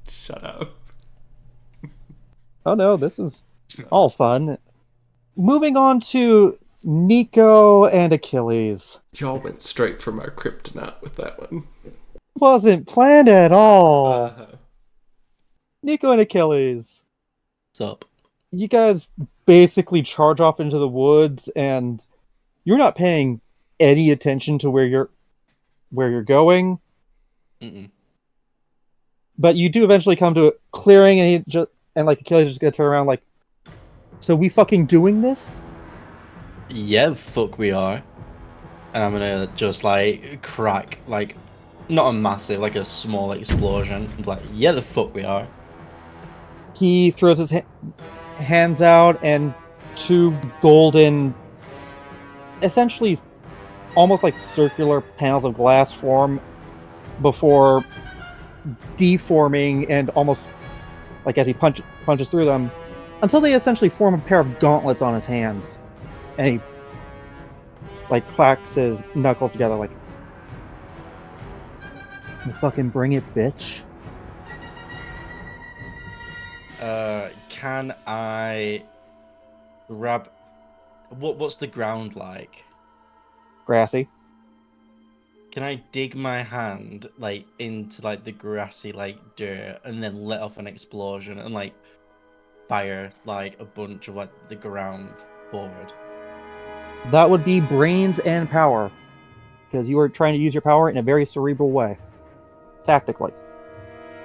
Shut up. Oh no, this is all fun. Moving on to Nico and Achilles. Y'all went straight for my kryptonite with that one. Wasn't planned at all. Uh-huh. Nico and Achilles. What's up? You guys basically charge off into the woods, and you're not paying any attention to where you're going. Mm-mm. But you do eventually come to a clearing, and like Achilles is just gonna turn around like, so we fucking doing this? Yeah, fuck we are. And I'm gonna just like crack, like, not a massive, like a small explosion. Like, yeah, the fuck we are. He throws his hands out, and two golden, essentially almost like circular panels of glass form before deforming and almost like as he punches through them until they essentially form a pair of gauntlets on his hands. And he like clacks his knuckles together like, "You fucking bring it, bitch." Can I grab... What's the ground like? Grassy. Can I dig my hand, like, into, like, the grassy, like, dirt and then let off an explosion and, like, fire, like, a bunch of, like, the ground forward? That would be brains and power. Because you were trying to use your power in a very cerebral way. Tactically.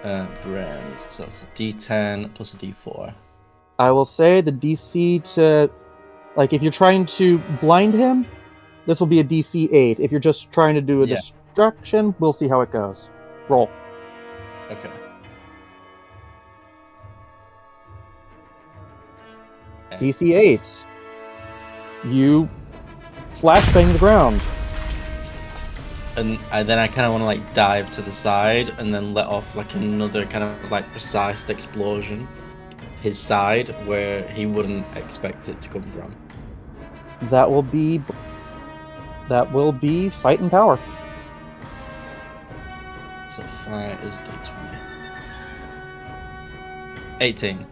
Brains. So it's a D10 plus a D4. I will say the DC to... Like, if you're trying to blind him, this will be a DC 8. If you're just trying to do a destruction, we'll see how it goes. Roll. Okay. DC 8. You flashbang the ground. And then I kind of want to like dive to the side and then let off like another kind of like precise explosion his side where he wouldn't expect it to come from. That will be fight and power. So fight is D20. 18.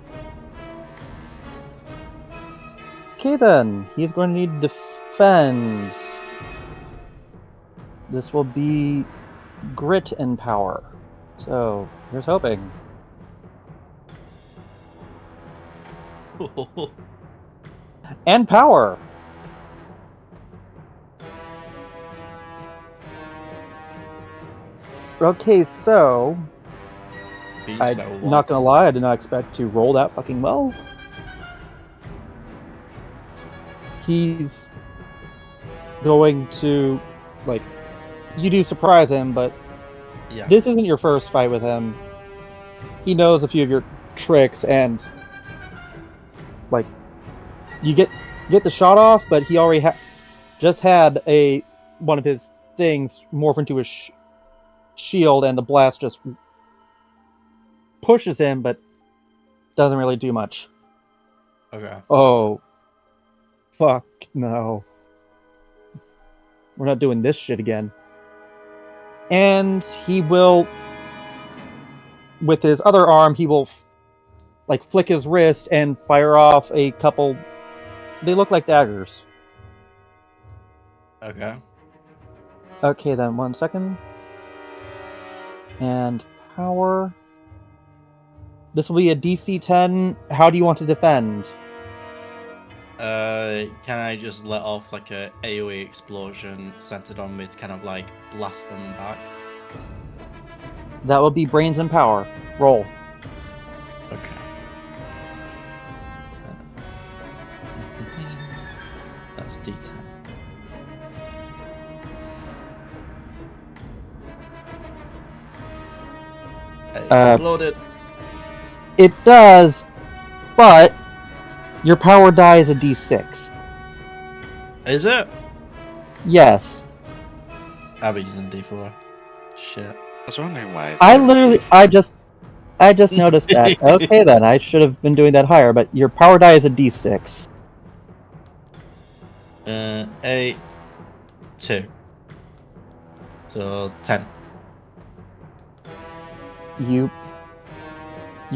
Okay then, he's going to need to defend. This will be grit and power. So, here's hoping. And power! Okay, so... Beast I'm level not gonna lie, I did not expect to roll that fucking well. He's going to, like, you do surprise him, but Yeah. this isn't your first fight with him. He knows a few of your tricks, and like, you get the shot off, but he already just had one of his things morph into a shield, and the blast just pushes him, but doesn't really do much. Okay. Oh, fuck no. We're not doing this shit again. And he will, with his other arm, he will like flick his wrist and fire off a couple. They look like daggers. Okay. Okay, then 1 second. And power. This will be a DC 10. How do you want to defend? Can I just let off like a AoE explosion centered on me to kind of like blast them back? That will be brains and power. Roll. Okay. That's D10. Exploded. It does, but your power die is a d6. Is it? Yes. I'll be using D4. Shit. I was wondering why. I just noticed that. Okay, then I should have been doing that higher. But your power die is a d6. 8, 2. So 10. You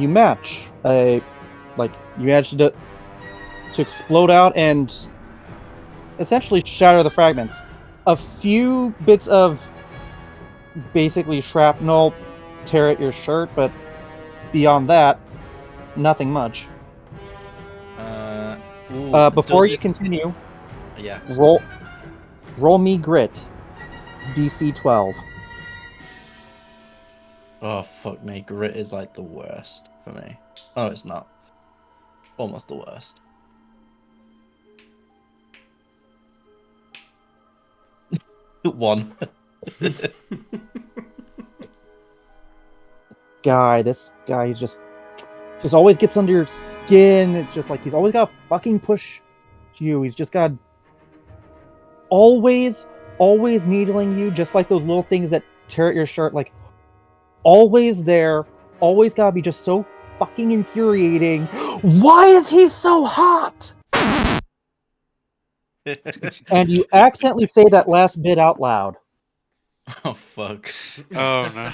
match. You managed to explode out and essentially shatter the fragments. A few bits of basically shrapnel tear at your shirt, but beyond that, nothing much. Before you continue, Yeah. roll me grit, DC 12. Oh, fuck me. Grit is like the worst for me. Oh, it's not. Almost the worst. One. This guy, he's just always gets under your skin. It's just like he's always got to fucking push you. He's just got always needling you, just like those little things that tear at your shirt. Like always there, always gotta be just so fucking infuriating. Why is he so hot? And you accidentally say that last bit out loud. Oh, fuck. Oh no.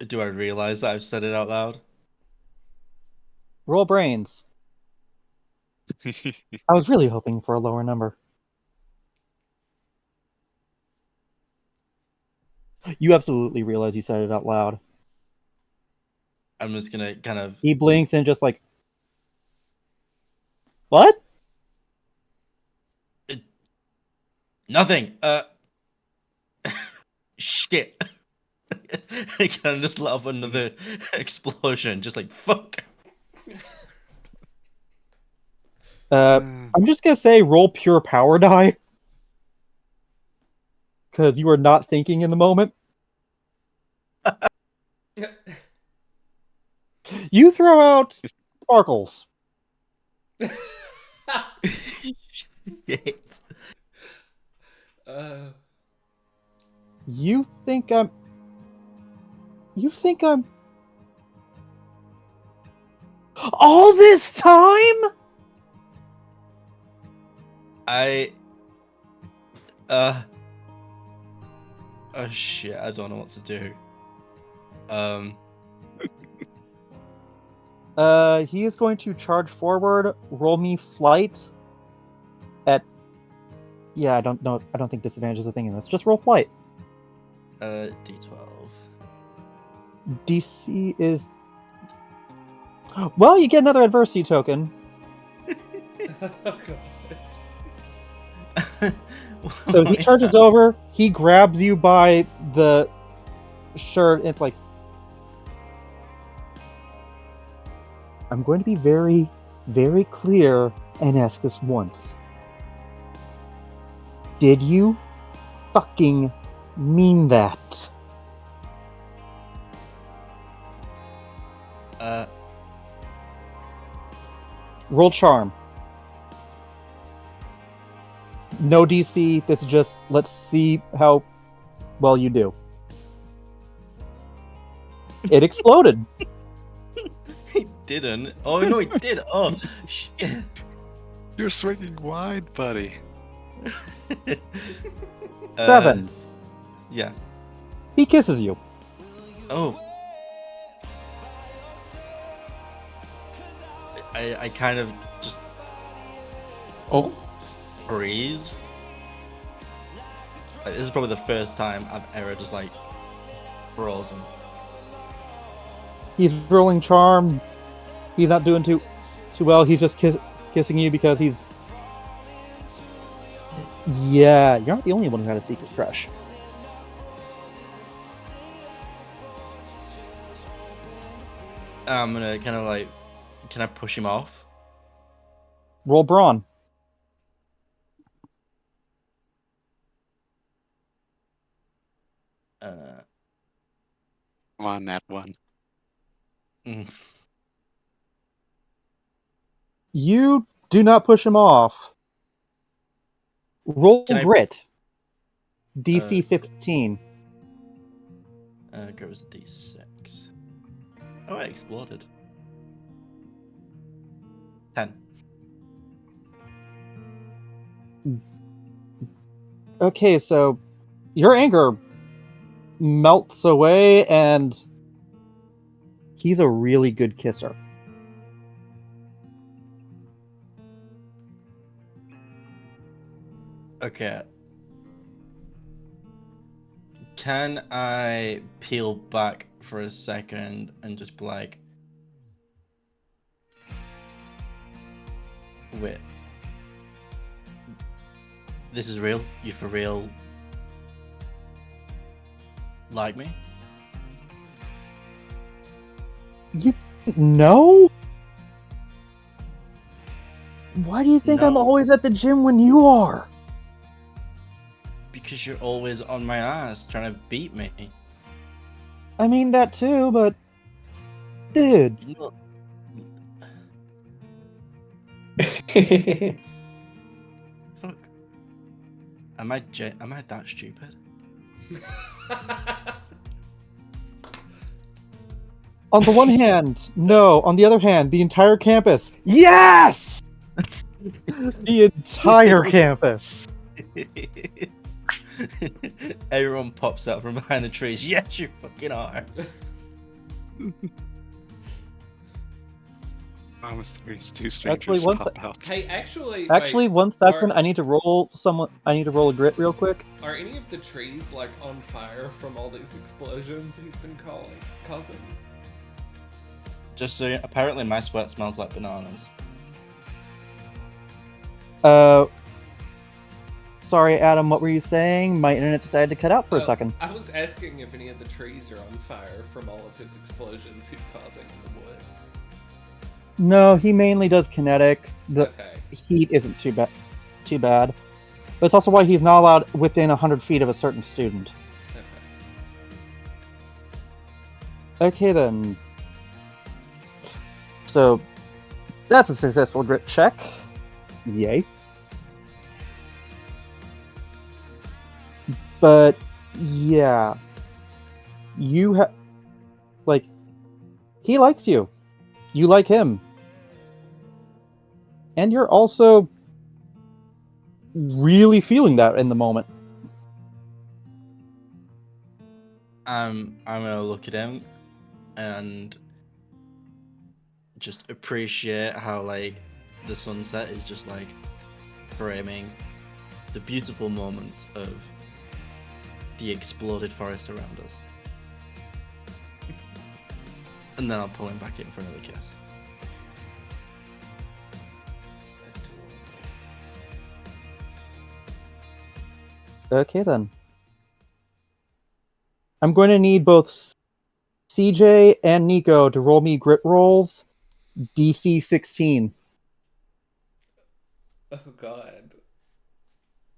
Do I realize that I've said it out loud? Roll brains. I was really hoping for a lower number. You absolutely realize you said it out loud. I'm just gonna kind of... He blinks and just like... What? Nothing! Shit! I kind of just let off another explosion, just like, fuck! I'm just gonna say roll pure power die. Because you are not thinking in the moment. You throw out sparkles. Shit. You think I'm... All this time? Oh shit, I don't know what to do. He is going to charge forward, roll me flight at... Yeah, I don't know. I don't think disadvantage is a thing in this. Just roll flight. D12. DC is... Well, you get another adversity token. So he charges over, he grabs you by the shirt, and it's like... I'm going to be very, very clear and ask this once. Did you fucking mean that? Roll charm. No DC, this is just, let's see how well you do. It exploded. He didn't. Oh, no, he did. Oh, shit. You're swinging wide, buddy. 7. Yeah. He kisses you. Oh. I kind of just Oh. freeze. Like, this is probably the first time I've ever just like frozen. He's rolling charm. He's not doing too well. He's just kissing you because he's... Yeah, you're not the only one who had a secret crush. I'm gonna kind of like, can I push him off? Roll brawn. Come on, that one. You do not push him off. Roll Can I- grit. DC 15. Goes D6. Oh, it exploded. 10. Okay, so your anger melts away, and he's a really good kisser. Okay. Can I peel back for a second and just be like, wait, this is real? You for real like me? You no? Why do you think I'm No. always at the gym when you are? Because you're always on my ass trying to beat me. I mean that too, but dude, You know, fuck. Am I that stupid? on the one hand, no. On the other hand, the entire campus, yes! The entire campus. Everyone pops out from behind the trees. Yes, you fucking are. Almost these two strangers one pop out. Hey, actually, Actually, wait, 1 second. I need to roll a grit real quick. are any of the trees like on fire from all these explosions he's been causing? Just so apparently my sweat smells like bananas. Sorry, Adam. What were you saying? My internet decided to cut out for a Oh, second. I was asking if any of the trees are on fire from all of his explosions he's causing in the woods. No, he mainly does kinetic. The Okay. heat isn't too bad. But it's also why he's not allowed within 100 feet of a certain student. Okay. Okay, then. So, that's a successful grit check. Yay. But, yeah. You have. Like, he likes you. You like him. And you're also really feeling that in the moment. I'm gonna look at him and just appreciate how like the sunset is just like framing the beautiful moment of the exploded forest around us. And then I'll pull him back in for another kiss. Okay, then. I'm going to need both CJ and Nico to roll me grit rolls. DC 16. Oh god.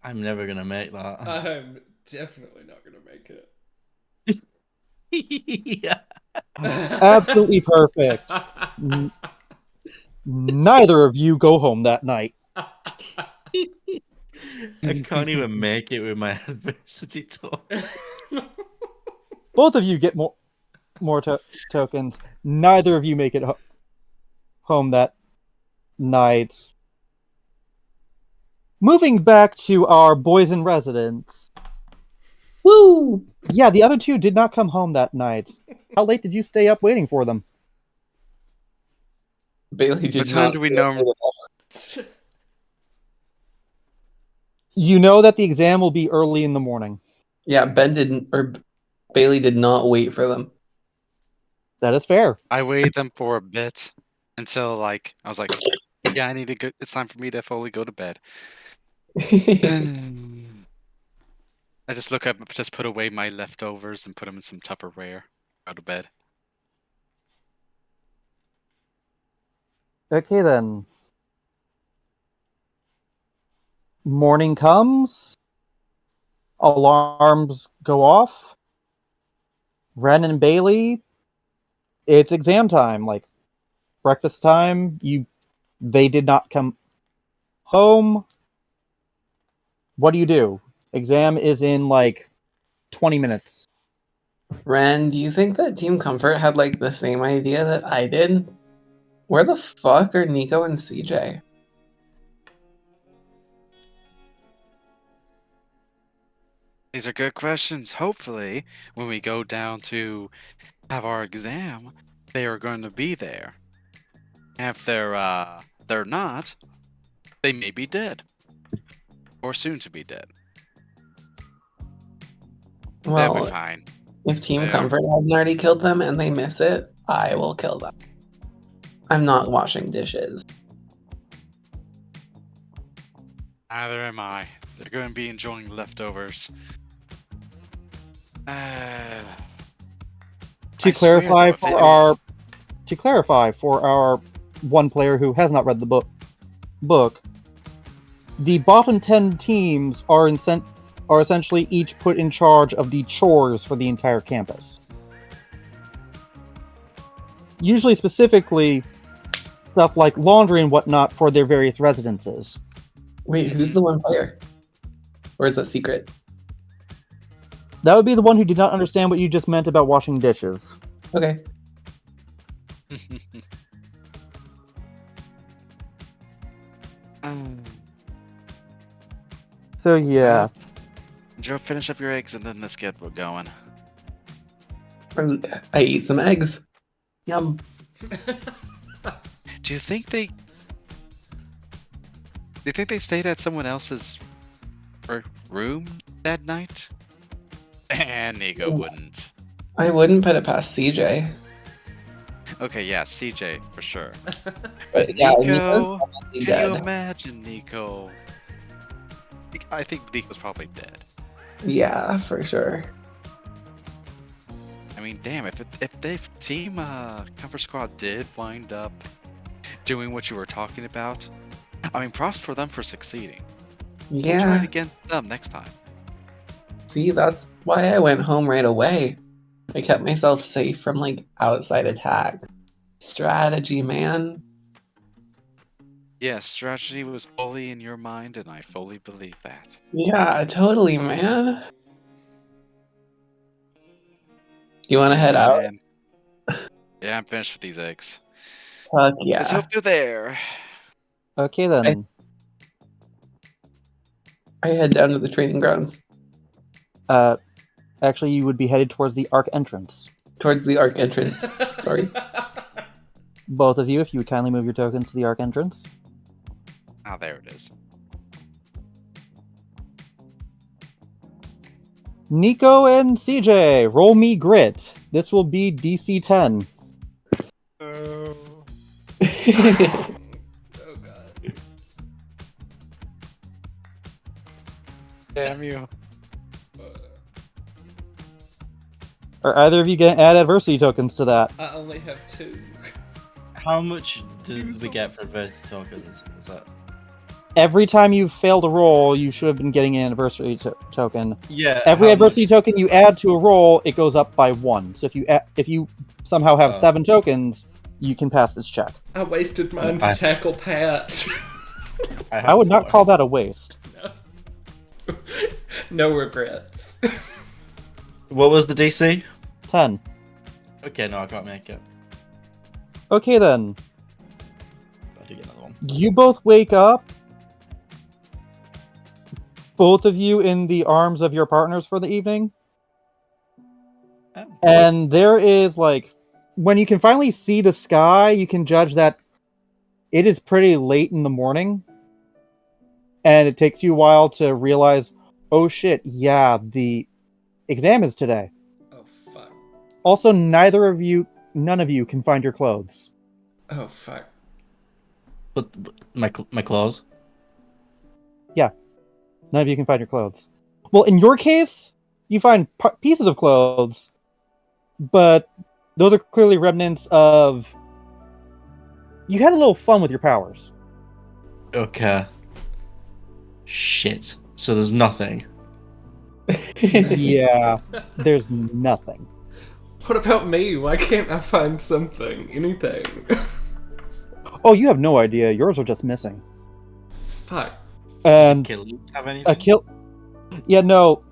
I'm never gonna make that. I'm definitely not gonna make it. Yeah. Absolutely perfect. Neither of you go home that night. I can't even make it with my adversity talk. Both of you get more tokens. Neither of you make it home that night. Moving back to our boys in residence. Woo! Yeah, the other two did not come home that night. How late did you stay up waiting for them? Bailey did What time not do we stay know- up late at all. You know that the exam will be early in the morning. Yeah, Bailey did not wait for them. That is fair. I waited them for a bit until like I was like, yeah, I need to go. It's time for me to fully go to bed. I just put away my leftovers and put them in some Tupperware. Go to bed. Okay, then. Morning comes. Alarms go off. Ren and Bailey, it's exam time. Like, breakfast time, they did not come home. What do? Exam is in, like, 20 minutes. Ren, do you think that Team Comfort had like the same idea that I did? Where the fuck are Nico and CJ? These are good questions. Hopefully, when we go down to have our exam, they are going to be there. And if they're not, they may be dead. Or soon to be dead. They'll be Well, fine. if Team There. Comfort hasn't already killed them and they miss it, I will kill them. I'm not washing dishes. Neither am I. They're going to be enjoying leftovers. To I swear, clarify though, for our one player who has not read the book, the bottom 10 teams are essentially each put in charge of the chores for the entire campus. Usually specifically stuff like laundry and whatnot for their various residences. Wait, who's the one player? Or is that secret? That would be the one who did not understand what you just meant about washing dishes. Okay. So yeah. Joe, finish up your eggs and then let's get going. I eat some eggs. Yum. Do you think they stayed at someone else's room that night? And Nico wouldn't. I wouldn't put it past CJ. Okay, yeah, CJ for sure. But yeah, Nico, Nico's probably can dead. you imagine Nico? I think Nico's probably dead. Yeah, for sure. I mean, damn, if Team Comfort Squad did wind up doing what you were talking about, I mean, props for them for succeeding. We'll try Yeah. it against them next time. See, that's why I went home right away. I kept myself safe from like outside attacks. Strategy, man. Yeah, strategy was fully in your mind, and I fully believe that. Yeah, totally, man. You want to head out? Man. Yeah, I'm finished with these eggs. Fuck Let's yeah. hope they're there. Okay then. I head down to the training grounds. Actually, you would be headed towards the Arc entrance. Towards the Arc entrance. Sorry. Both of you, if you would kindly move your tokens to the Arc entrance. Ah, there it is. Nico and CJ, roll me grit. This will be DC 10. Oh god. Damn you. Are either of you going to add adversity tokens to that? I only have 2. How much do we get for adversity tokens? Is that? Every time you failed a roll, you should have been getting an adversity token. Yeah. Every how adversity token you add to a roll, it goes up by 1. So if you somehow have 7 tokens, you can pass this check. I wasted mine to tackle Pat. I would not call that a waste. No. No regrets. What was the DC? 10. Okay, no, I can't make it. Okay then. I'll do another one. You both wake up. Both of you in the arms of your partners for the evening. Oh. And there is, like, when you can finally see the sky, you can judge that it is pretty late in the morning. And it takes you a while to realize, oh shit, yeah, the exam is today. Oh fuck. Also, none of you can find your clothes. Oh fuck. But my clothes. None of you can find your clothes. Well, in your case, you find pieces of clothes, but those are clearly remnants of... You had a little fun with your powers. Okay. Shit. So there's nothing. Yeah, there's nothing. What about me? Why can't I find something? Anything? Oh, you have no idea. Yours are just missing. Fuck. And Achilles have anything? Yeah, no.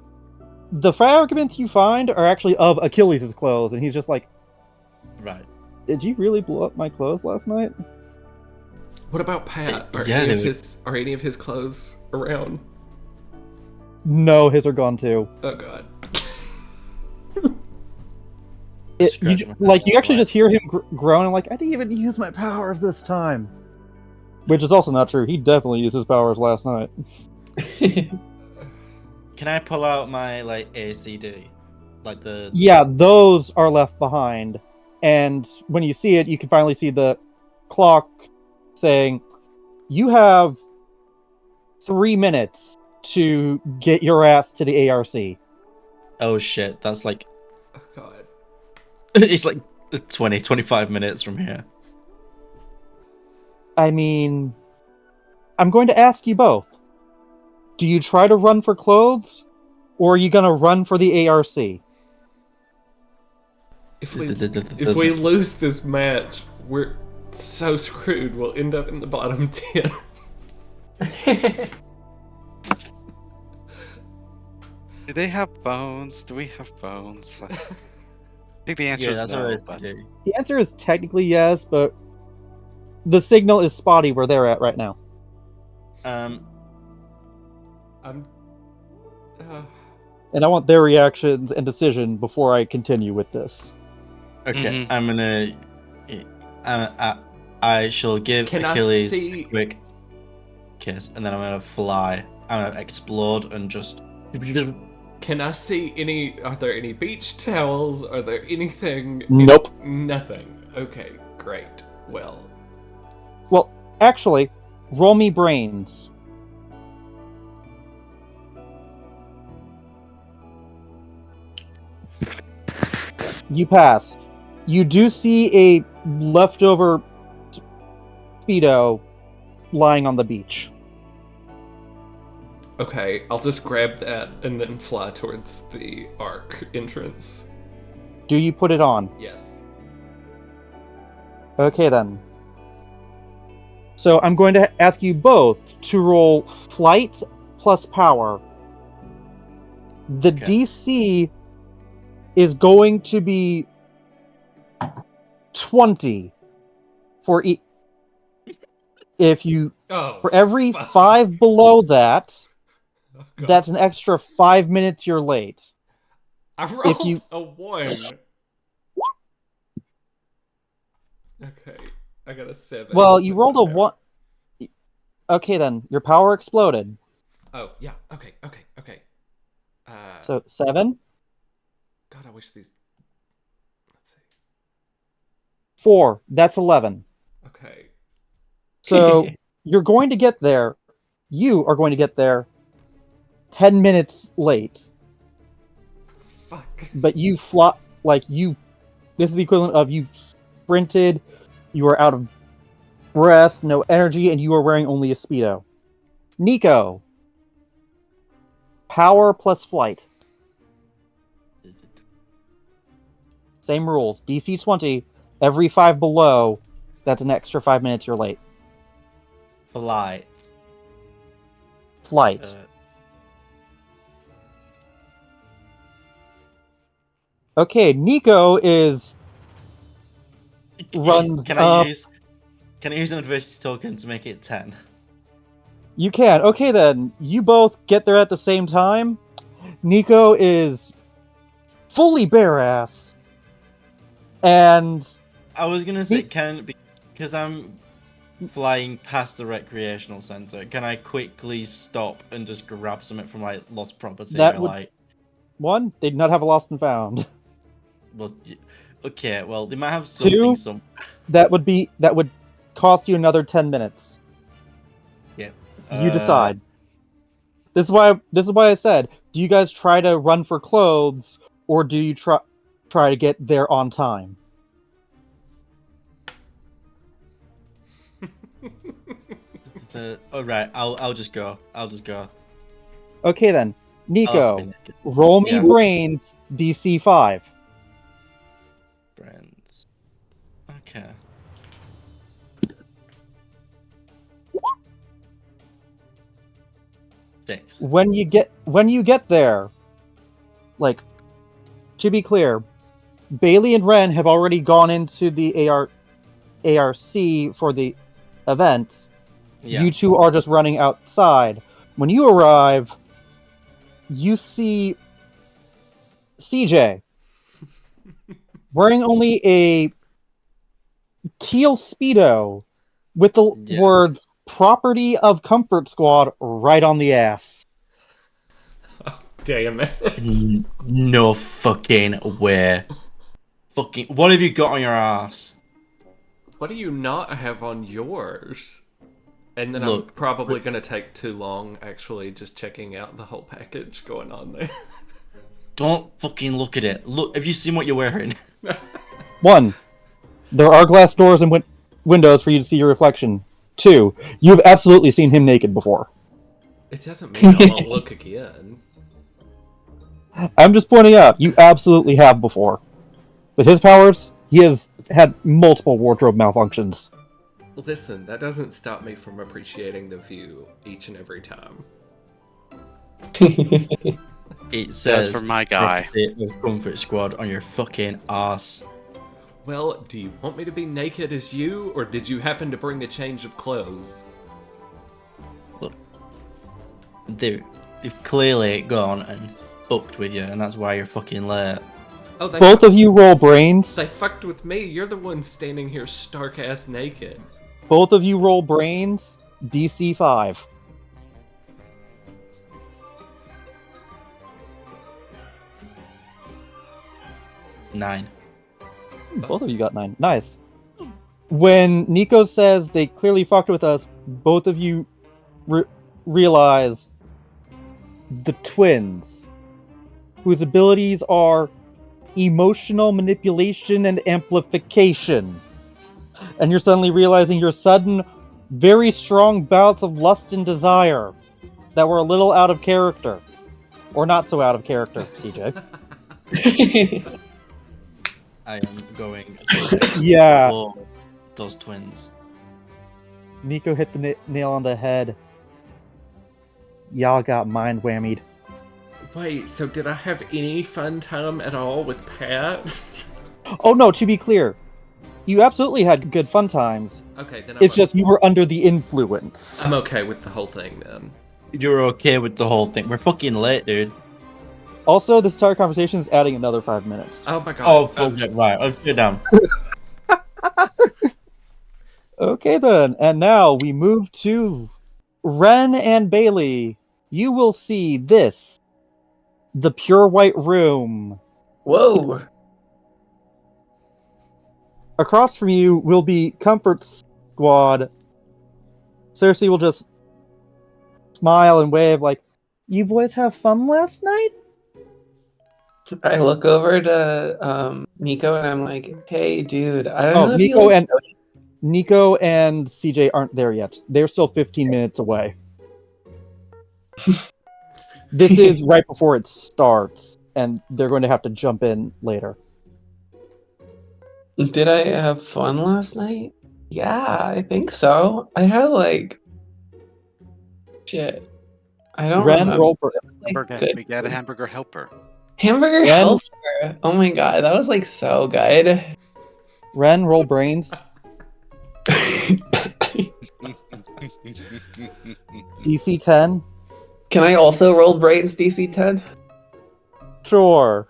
The fragments you find are actually of Achilles' clothes, and he's just like, Right. did you really blow up my clothes last night? What about Pat? Are, Yeah, are any of his clothes around? No, his are gone too. Oh god. Scratch my You head. actually just hear him groan and like, I didn't even use my powers this time. Which is also not true. He definitely used his powers last night. Can I pull out my like ACD, like the? Yeah, those are left behind. And when you see it, you can finally see the clock saying, you have 3 minutes to get your ass to the ARC. Oh shit! That's like Oh god. it's like 25 minutes from here. I mean, I'm going to ask you both. Do you try to run for clothes, or are you going to run for the ARC? If we lose this match, we're so screwed. We'll end up in the bottom 10. Do they have bones? Do we have bones? I think the answer is that's no, what but I do. The answer is technically yes, but the signal is spotty where they're at right now. I'm. And I want their reactions and decision before I continue with this. Okay, Mhm. I'm gonna. I shall give Can I Achilles see- a quick kiss, and then I'm gonna fly. I'm gonna explode and just. Can I see any? Are there any beach towels? Are there anything? Nope. Nothing. Okay, great. Well, Well, actually, roll me brains. You pass. You do see a leftover Speedo lying on the beach. okay. I'll just grab that and then fly towards the Ark entrance. Do you put it on? Yes. Okay then. So I'm going to ask you both to roll flight plus power. The Okay. DC is going to be 20 for if you Oh. for every fuck. 5 below that, Oh, God. that's an extra 5 minutes you're late. I rolled you- a 1. Okay, I got a 7. Well, you with rolled my a power. 1. Okay then, your power exploded. Oh, yeah, okay. So 7, God, I wish these... Let's see. 4, that's 11. Okay. So you're going to get there. You are going to get there 10 minutes late. Fuck. But you fly this is the equivalent of you sprinted, you are out of breath, no energy, and you are wearing only a Speedo. Nico, power plus flight. Same rules. DC 20, every 5 below, that's an extra 5 minutes you're late. Flight. Flight. Okay, Nico runs Can up. I use an adversity token to make it 10? You can. Okay, then. You both get there at the same time. Nico is fully bare ass. And I was gonna say, because I'm flying past the recreational center, can I quickly stop and just grab something from like lost property? That or, would- like, one, they do not have a lost and found. well, okay, well they might have something. Two? That would cost you another 10 minutes. Yeah. You decide. This is why I said, do you guys try to run for clothes or do you try to get there on time? All right, I'll just go. Okay then. I'll Nico, finish it. roll me Yeah. brains DC 5. Okay. Six. When you get there, like, to be clear, Bailey and Ren have already gone into the ARC for the event. Yeah. You two are just running outside. When you arrive, you see CJ wearing only a teal Speedo with the Yeah. words "Property of Comfort Squad" right on the ass. Damn it. No fucking way. Fucking. What have you got on your ass? What do you not have on yours? And then I'm Look, probably going to take too long, actually, just checking out the whole package going on there. Don't fucking look at it. Look, have you seen what you're wearing? 1. There are glass doors and windows for you to see your reflection. 2. You've absolutely seen him naked before. It doesn't mean I won't look again. I'm just pointing out, you absolutely have before. With his powers, he has had multiple wardrobe malfunctions. Listen, that doesn't stop me from appreciating the view each and every time. It says for my guy. Property of Comfort Squad on your fucking ass. Well, do you want me to be naked as you, or did you happen to bring a change of clothes? Look, they've clearly gone and fucked with you, and that's why you're fucking late. Oh, Both of you roll brains. They fucked with me. You're the one standing here stark-ass naked. Both of you roll brains. DC 5. Nine. Both of you got 9. Nice. When Nico says they clearly fucked with us, both of you realize the twins, whose abilities are emotional manipulation and amplification. And you're suddenly realizing your sudden, very strong bouts of lust and desire that were a little out of character. Or not so out of character, CJ. I am going to Yeah. explore those twins. Nico hit the nail on the head. Y'all got mind whammied. Wait, so did I have any fun time at all with Pat? Oh no, to be clear, you absolutely had good fun times. Okay, then It's just you were under the influence. I'm okay with the whole thing then. You're okay with the whole thing. We're fucking late, dude. Also, this entire conversation is adding another 5 minutes. Oh my god. Oh, fuck it. Right, I'll sit down. Okay then, and now we move to Ren and Bailey. You will see this. The Pure White Room. Whoa. Across from you will be Comfort Squad. Cersei will just smile and wave like, "You boys have fun last night?" I look over to Nico and I'm like, "Hey, dude, I don't know if Nico and CJ aren't there yet. They're still 15 minutes away. This is right before it starts, and they're going to have to jump in later. Did I have fun last night? Yeah, I think so. I had shit. I don't Ren, remember. roll for Good. We got a hamburger helper. Hamburger Ren? helper. Oh my god, that was so good. Ren, roll brains. DC 10. Can I also roll brains DC 10? Sure.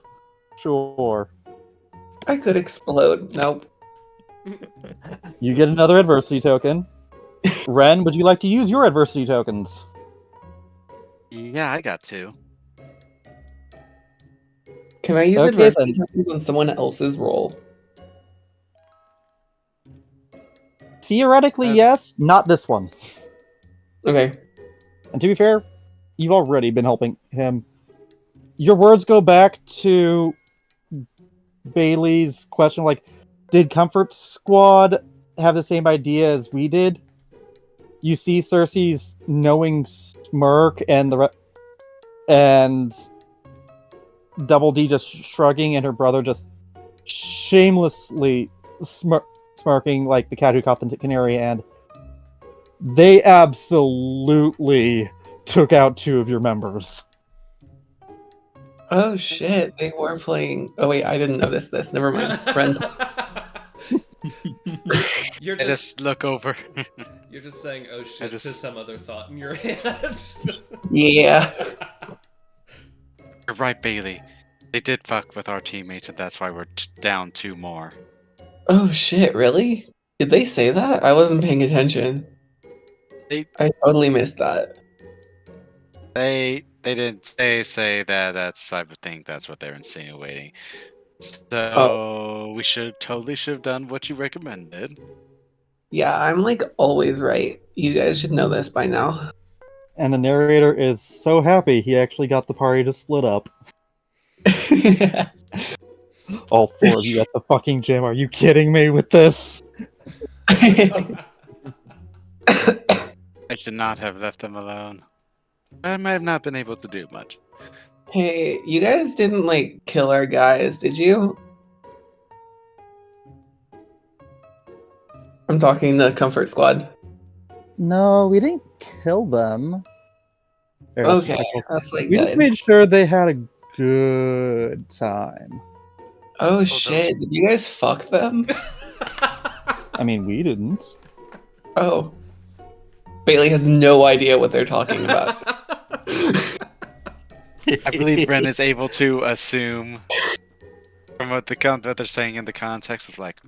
I could explode. Nope. You get another adversity token. Ren, would you like to use your adversity tokens? Yeah, I got 2. Can I use Okay, adversity then. tokens on someone else's roll? Theoretically, As- yes. Not this one. Okay. And to be fair, you've already been helping him. Your words go back to Bailey's question, like, did Comfort Squad have the same idea as we did? You see Cersei's knowing smirk and and Double D just shrugging, and her brother just shamelessly smirking like the cat who caught the canary, and they absolutely took out 2 of your members. Oh shit, they were playing. Oh wait, I didn't notice this. Never mind. Friend. You're I just just look over. you're just saying oh shit to just- some other thought in your head. Yeah. You're right, Bailey. They did fuck with our teammates, and that's why we're down 2 more. Oh shit, really? Did they say that? I wasn't paying attention. They I totally missed that. they didn't say that. I would think that's what they're insinuating. So we should have done what you recommended. Yeah, I'm like always right. You guys should know this by now. And the narrator is so happy he actually got the party to split up. All 4 of you at the fucking gym. Are you kidding me with this? I should not have left them alone. I might have not been able to do much. Hey, you guys didn't like kill our guys, did you? I'm talking the Comfort Squad. No, we didn't kill them. Okay, that's like We just good. made sure they had a good time. Oh shit, did you guys fuck them? I mean, we didn't. Oh. Bailey has no idea what they're talking about. I believe Ren is able to assume from what they're saying in the context of like,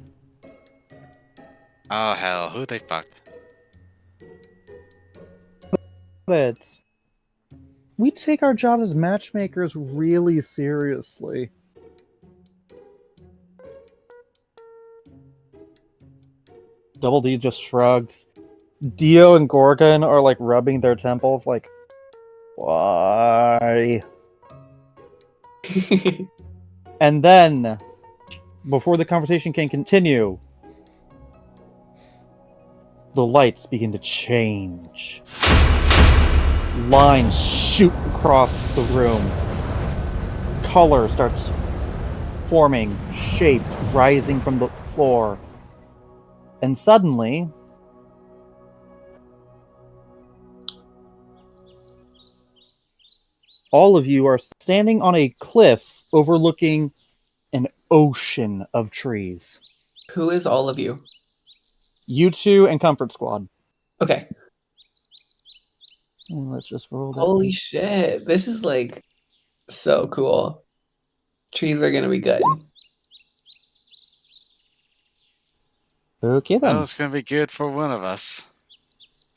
oh hell, who they fuck? But we take our job as matchmakers really seriously. Double D just shrugs. Dio and Gorgon are like rubbing their temples like, why? And then, before the conversation can continue, the lights begin to change. Lines shoot across the room. Color starts forming, shapes rising from the floor. And suddenly, all of you are standing on a cliff overlooking an ocean of trees. Who is all of you? You 2 and Comfort Squad. Okay. And let's just roll that. Holy shit. This is like so cool. Trees are gonna be good. Okay then. That was gonna be good for one of us.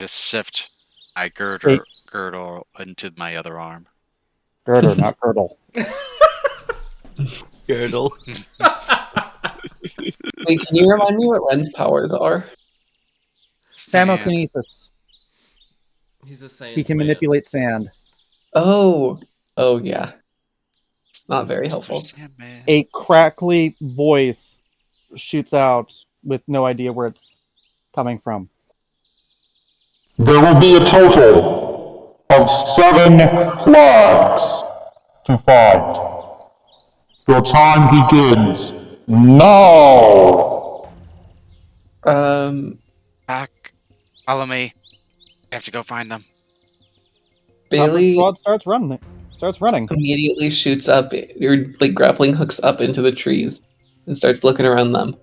Just shift my girdle into my other arm. Girder, not girdle. Girdle. Wait, can you remind me what Ren's powers are? Sand. Samokinesis. He's a sand. He can man. manipulate sand. Oh. Oh yeah. Not very helpful. Sandman. A crackly voice shoots out with no idea where it's coming from. There will be a total of 7 plagues to fight. Your time begins now! Back. Follow me. I have to go find them. Bailey Squad starts running. immediately shoots up, your like grappling hooks up into the trees and starts looking around them.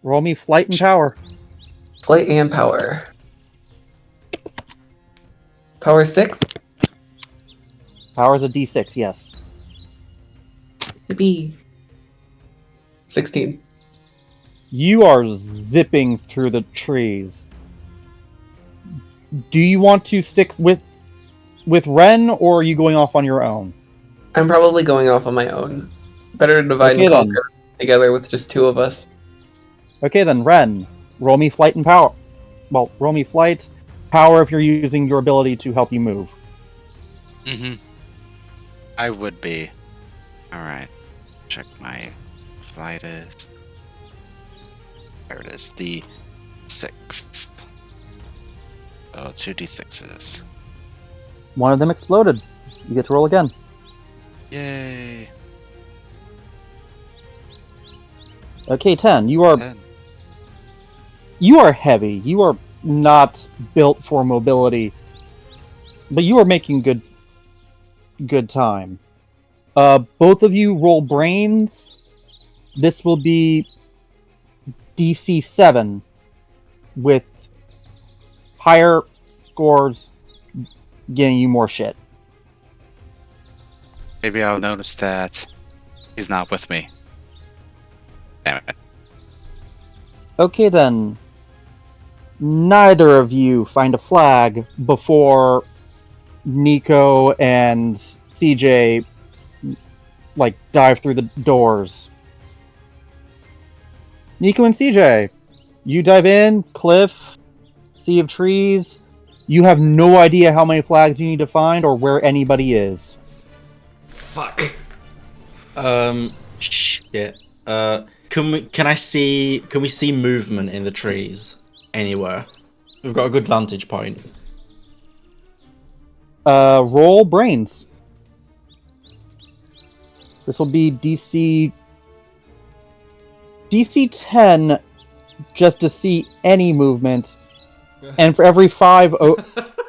Roll me flight and power. Flight and power. Power 6? Power's a D6, yes. Yippee. 16. You are zipping through the trees. Do you want to stick with Ren, or are you going off on your own? I'm probably going off on my own. Better to divide Okay, and then. conquer together with just 2 of us. Okay then, Ren. Roll me flight and power. Well, roll me flight. Power if you're using your ability to help you move. Mm-hmm. I would be. Alright. Check my flight is. There it is. D6. Oh, 2 D6s. One of them exploded. You get to roll again. Yay. Okay, 10. You are 10. You are heavy. You are not built for mobility, but you are making good time. Both of you roll brains. This will be DC 7 with higher scores getting you more shit. Maybe I'll notice that he's not with me. Damn it. Okay then. Neither of you find a flag before Nico and CJ like dive through the doors. Nico and CJ, you dive in, cliff, sea of trees. You have no idea how many flags you need to find or where anybody is. Fuck. Shit. Can we see movement in the trees anywhere? We've got a good vantage point. Roll brains. This will be DC 10 just to see any movement. And for every 5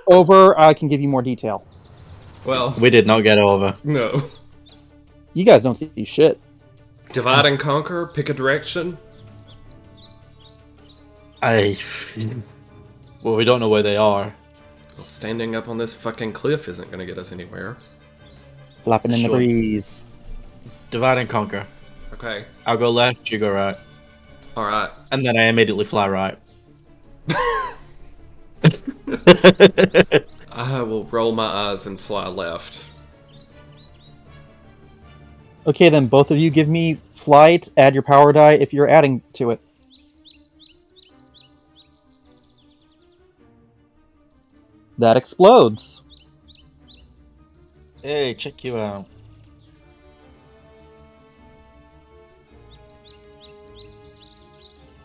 over, I can give you more detail. Well, We did not get over. no. You guys don't see shit. Divide and conquer, pick a direction. Well, we don't know where they are. Well, standing up on this fucking cliff isn't going to get us anywhere. Flapping in the Sure. breeze. Divide and conquer. Okay. I'll go left, you go right. Alright. And then I immediately fly right. I will roll my eyes and fly left. Okay, then both of you give me flight, add your power die if you're adding to it. That explodes. Hey, check you out.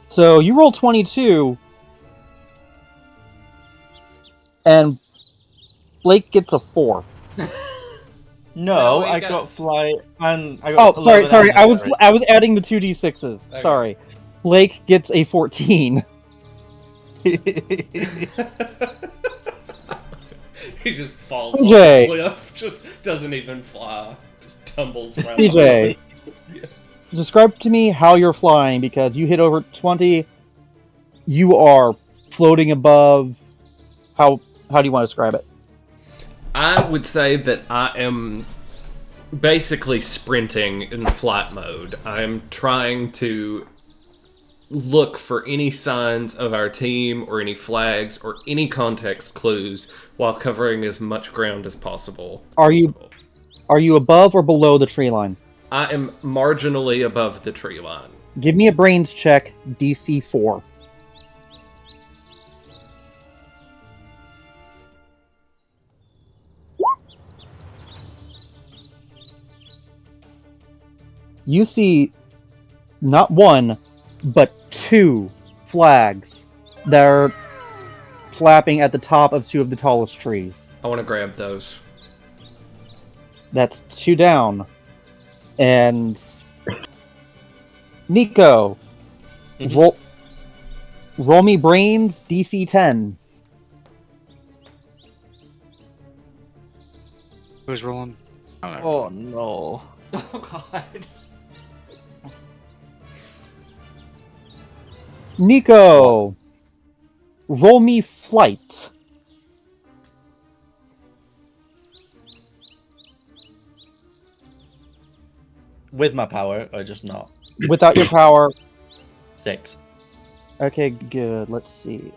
So you roll 22, and Blake gets a 4. No, we I got- got flight and I got. Oh, sorry. 11 I was acrobatics. adding the 2d6s. Okay. Sorry. Blake gets a 14. He just falls CJ. off the cliff, just doesn't even fly, just tumbles right CJ, Yeah. describe to me how you're flying because you hit over 20. You are floating above. How do you want to describe it? I would say that I am basically sprinting in flight mode. I am trying to look for any signs of our team or any flags or any context clues while covering as much ground as possible. Are you above or below the tree line? I am marginally above the tree line. Give me a brains check, DC 4. You see not one, but 2 flags that are flapping at the top of 2 of the tallest trees. I want to grab those. That's 2 down. And Nico, roll me brains, DC 10. Who's rolling? Oh, no. Oh no. Oh god. Nico, roll me flight. With my power, or just not? Without your power. 6. Okay, good. Let's see.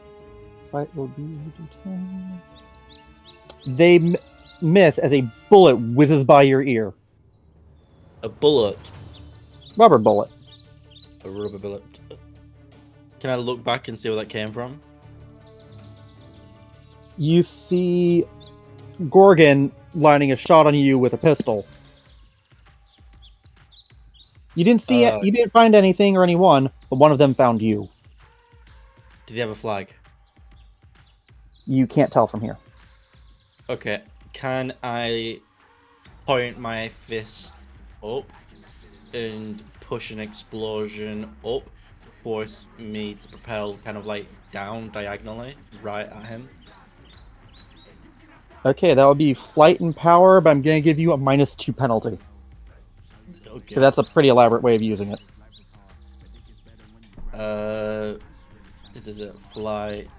Flight will be 10. They miss as a bullet whizzes by your ear. A bullet. Rubber bullet. A rubber bullet. Can I look back and see where that came from? You see Gorgon lining a shot on you with a pistol. You didn't see it. You didn't find anything or anyone, but one of them found you. Did he have a flag? You can't tell from here. Okay. Can I point my fist up and push an explosion up force me to propel kind of like down diagonally right at him. Okay, that would be flight and power, but I'm going to give you a -2 penalty. Okay. So that's a pretty elaborate way of using it. This is a flight.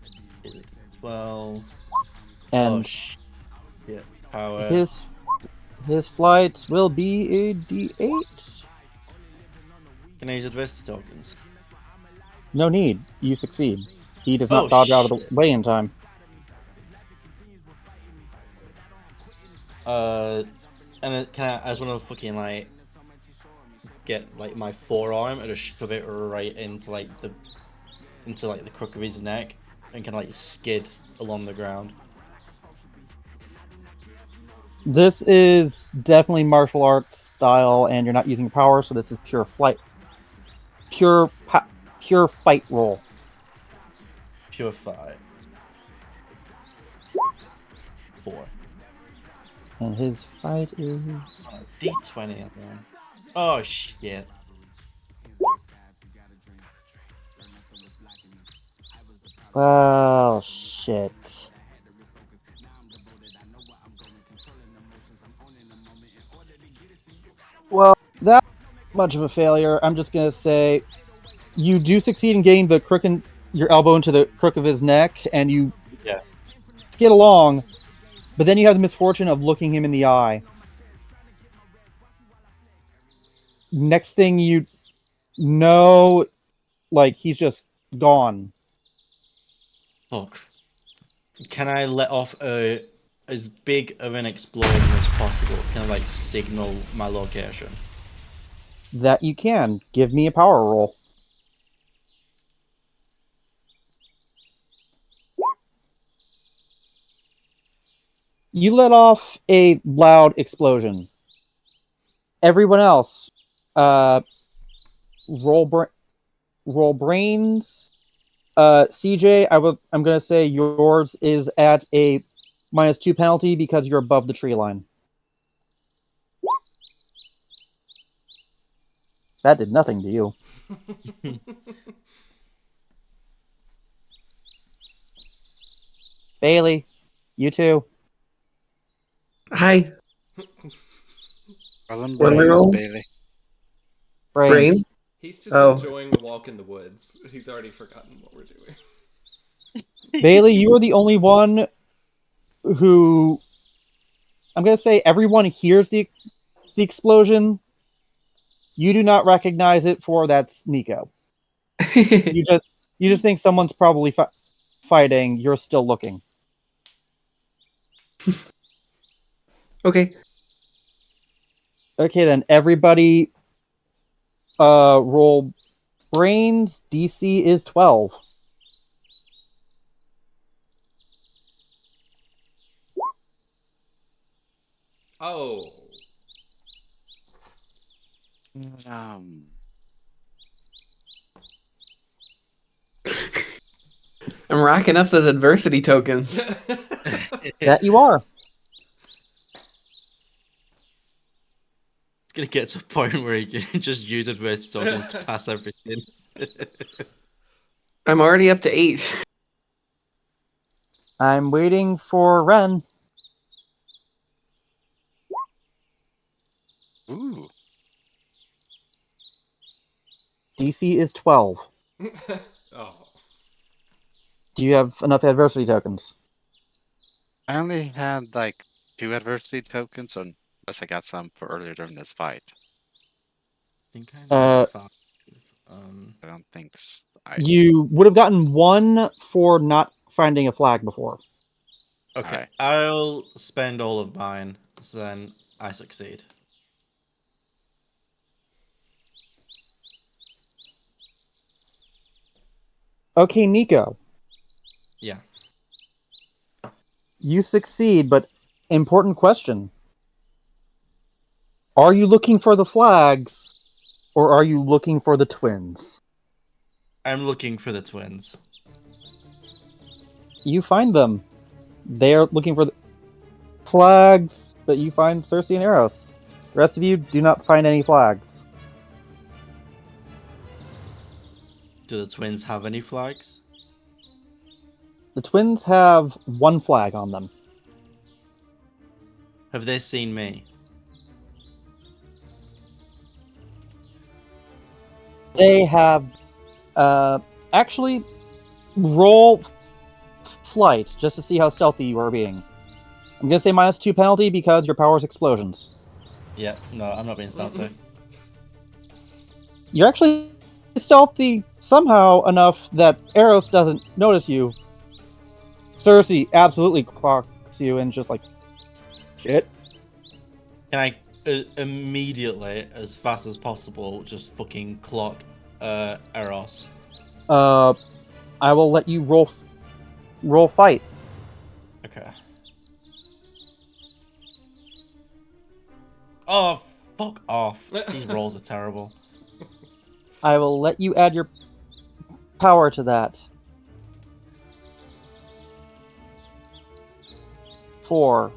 It's 12. And Yeah, power. his flight will be a D8. Can I use adversity tokens? No need. You succeed. He does not dodge out of the way in time. And then I just want to fucking like get like my forearm and just shove it right into like the crook of his neck and kind of like skid along the ground. This is definitely martial arts style, and you're not using power, so this is pure flight. Pure fight roll. Pure fight. 4. And his fight is... D20 at the end. Oh shit. Oh, shit. Well, that much of a failure. I'm just gonna say, you do succeed in getting the crook in your elbow into the crook of his neck, and you skid along. But then you have the misfortune of looking him in the eye. Next thing you know, like, he's just gone. Fuck. Can I let off as big of an explosion as possible to kind of like signal my location? That you can. Give me a power roll. You let off a loud explosion. Everyone else, roll brains. CJ, I'm gonna say yours is at a -2 penalty because you're above the tree line. That did nothing to you. Bailey, you too. Hi. Well, them What am I brains, rolling? Bailey. Brains? He's just Oh. enjoying the walk in the woods. He's already forgotten what we're doing. Bailey, you are the only one who... I'm going to say everyone hears the explosion. You do not recognize it, for that's Nico. You just think someone's probably fighting. You're still looking. Okay. Okay, then everybody roll brains. DC is 12. Oh. I'm racking up those adversity tokens. That you are. It's gonna get to a point where you can just use adversity tokens to pass everything. I'm already up to 8. I'm waiting for Ren. Ooh. DC is 12. Oh. Do you have enough adversity tokens? I only had like 2 adversity tokens, unless I got some for earlier during this fight. I think I need 5. I don't think You would have gotten 1 for not finding a flag before. Okay, Alright. I'll spend all of mine, so then I succeed. Okay, Nico. Yeah. You succeed, but important question. Are you looking for the flags, or are you looking for the twins? I'm looking for the twins. You find them. They're looking for the flags, but you find Cersei and Eros. The rest of you do not find any flags. Do the twins have any flags? The twins have one flag on them. Have they seen me? They have, actually, roll flight just to see how stealthy you are being. I'm gonna say -2 penalty because your power is explosions. Yeah, no, I'm not being stealthy. You're actually stealthy somehow enough that Eros doesn't notice you. Cersei absolutely clocks you and just like, shit. Can I immediately, as fast as possible, just fucking clock Eros? I will let you roll fight. Okay. Oh, fuck off. These rolls are terrible. I will let you add your power to that. 4.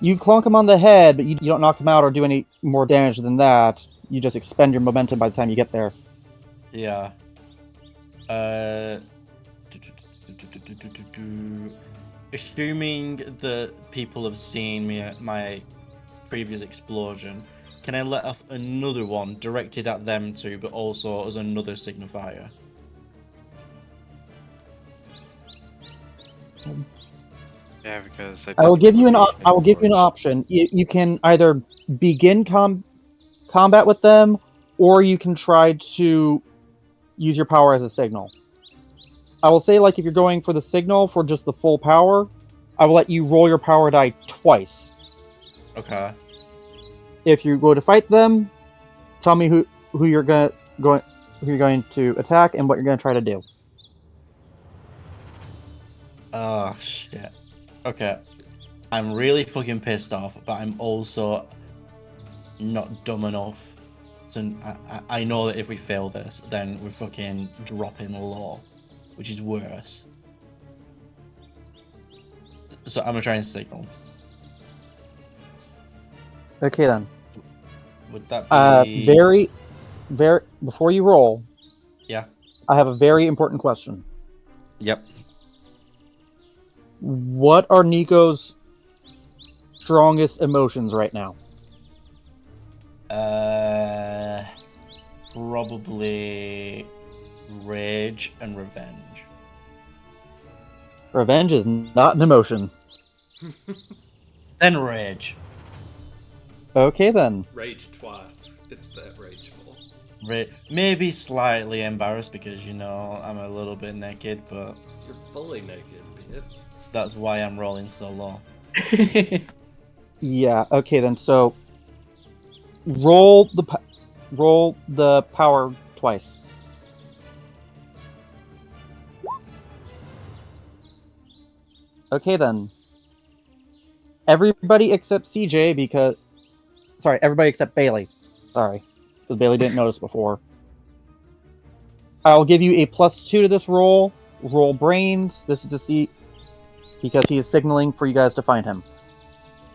You clunk him on the head, but you don't knock him out or do any more damage than that. You just expend your momentum by the time you get there. Yeah. Assuming that people have seen my previous explosion, can I let off another one directed at them too, but also as another signifier? Yeah, because I will give you an option. You can either begin combat with them, or you can try to use your power as a signal. I will say, like, if you're going for the signal for just the full power, I will let you roll your power die twice. Okay. If you go to fight them, tell me who you're going to attack and what you're going to try to do. Oh shit. Okay. I'm really fucking pissed off, but I'm also not dumb enough to. I know that if we fail this, then we're fucking dropping the law, which is worse. So I'm gonna try and signal. Okay then. Would that be very before you roll? Yeah. I have a very important question. Yep. What are Nico's strongest emotions right now? Probably rage and revenge. Revenge is not an emotion. Then rage. Okay then. Rage twice. It's that rageful. Maybe slightly embarrassed because, you know, I'm a little bit naked, but You're fully naked, bitch. that's why I'm rolling so low. Yeah. Okay then. So roll the power twice. Okay then. Everybody except CJ because... Sorry, everybody except Bailey. Sorry. Because Bailey didn't notice before. I'll give you a +2 to this roll. Roll brains. This is to see... Because he is signaling for you guys to find him.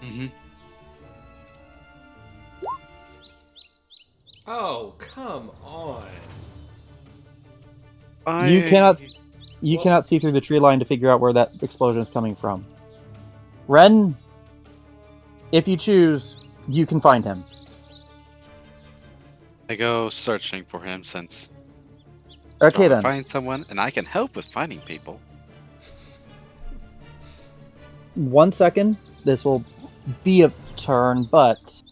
Mm-hmm. Oh, come on. You cannot see through the tree line to figure out where that explosion is coming from. Ren, if you choose, you can find him. I go searching for him since Okay I then. find someone and I can help with finding people. 1 second. This will be a turn, but...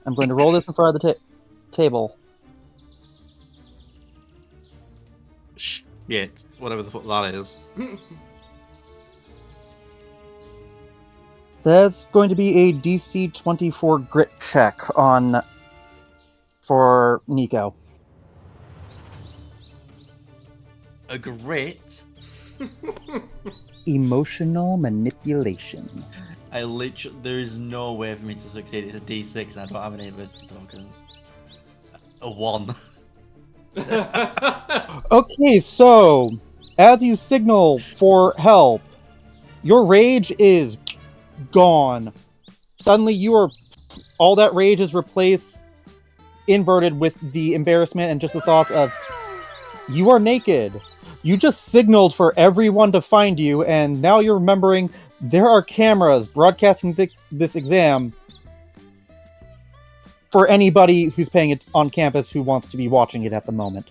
I'm going to roll this in front of the table. Shit. Whatever the fuck that is. That's going to be a DC 24 grit check for Nico. A grit? Emotional manipulation. There is no way for me to succeed. It's a D6 and I don't have any adversity tokens. A 1. Okay, so as you signal for help, your rage is gone. suddenly all that rage is replaced, inverted with the embarrassment and just the thoughts of, you are naked. You just signaled for everyone to find you, and now you're remembering there are cameras broadcasting this exam for anybody who's paying it on campus who wants to be watching it at the moment.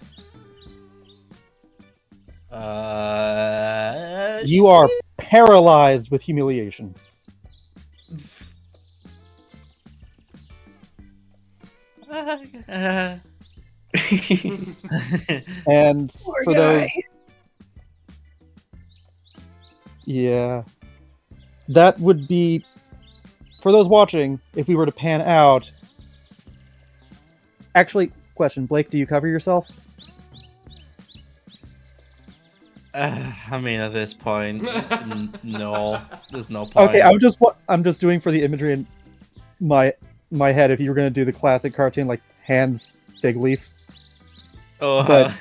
You are paralyzed with humiliation. And for those, yeah, that would be, for those watching, if we were to pan out. Actually, question, Blake, do you cover yourself? I mean, at this point, no, there's no point. Okay, I'm just doing for the imagery in my head. If you were going to do the classic cartoon, like hands, fig leaf. Oh, but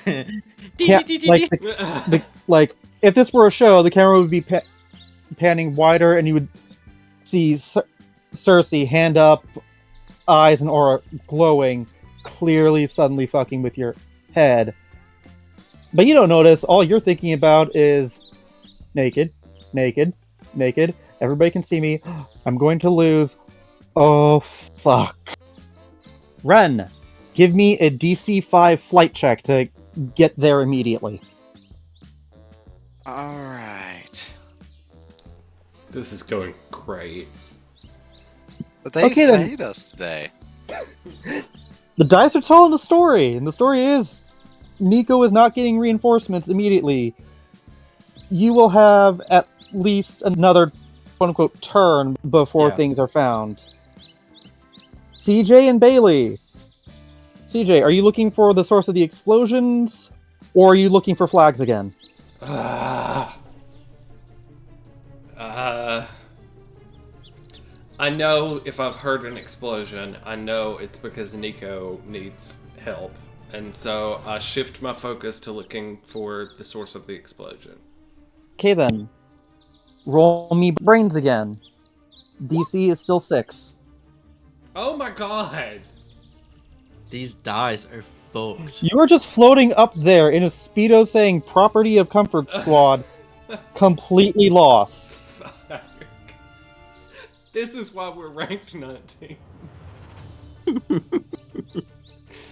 like if this were a show, the camera would be panning wider, and you would see Cersei, hand up, eyes and aura glowing, clearly suddenly fucking with your head. But you don't notice. All you're thinking about is naked, naked, naked. Everybody can see me. I'm going to lose. Oh, fuck. Ren, give me a DC 5 flight check to get there immediately. Alright. This is going great. They Okay, then. hate us today. The dice are telling the story, and the story is Nico is not getting reinforcements immediately. You will have at least another quote-unquote turn before things are found. CJ and Bailey. CJ, are you looking for the source of the explosions, or are you looking for flags again? I know if I've heard an explosion, I know it's because Nico needs help. And so I shift my focus to looking for the source of the explosion. Okay then. Roll me brains again. DC is still 6. Oh my god! these dice are fucked. You were just floating up there in a Speedo saying property of Comfort Squad, completely lost. Fuck. This is why we're ranked 19.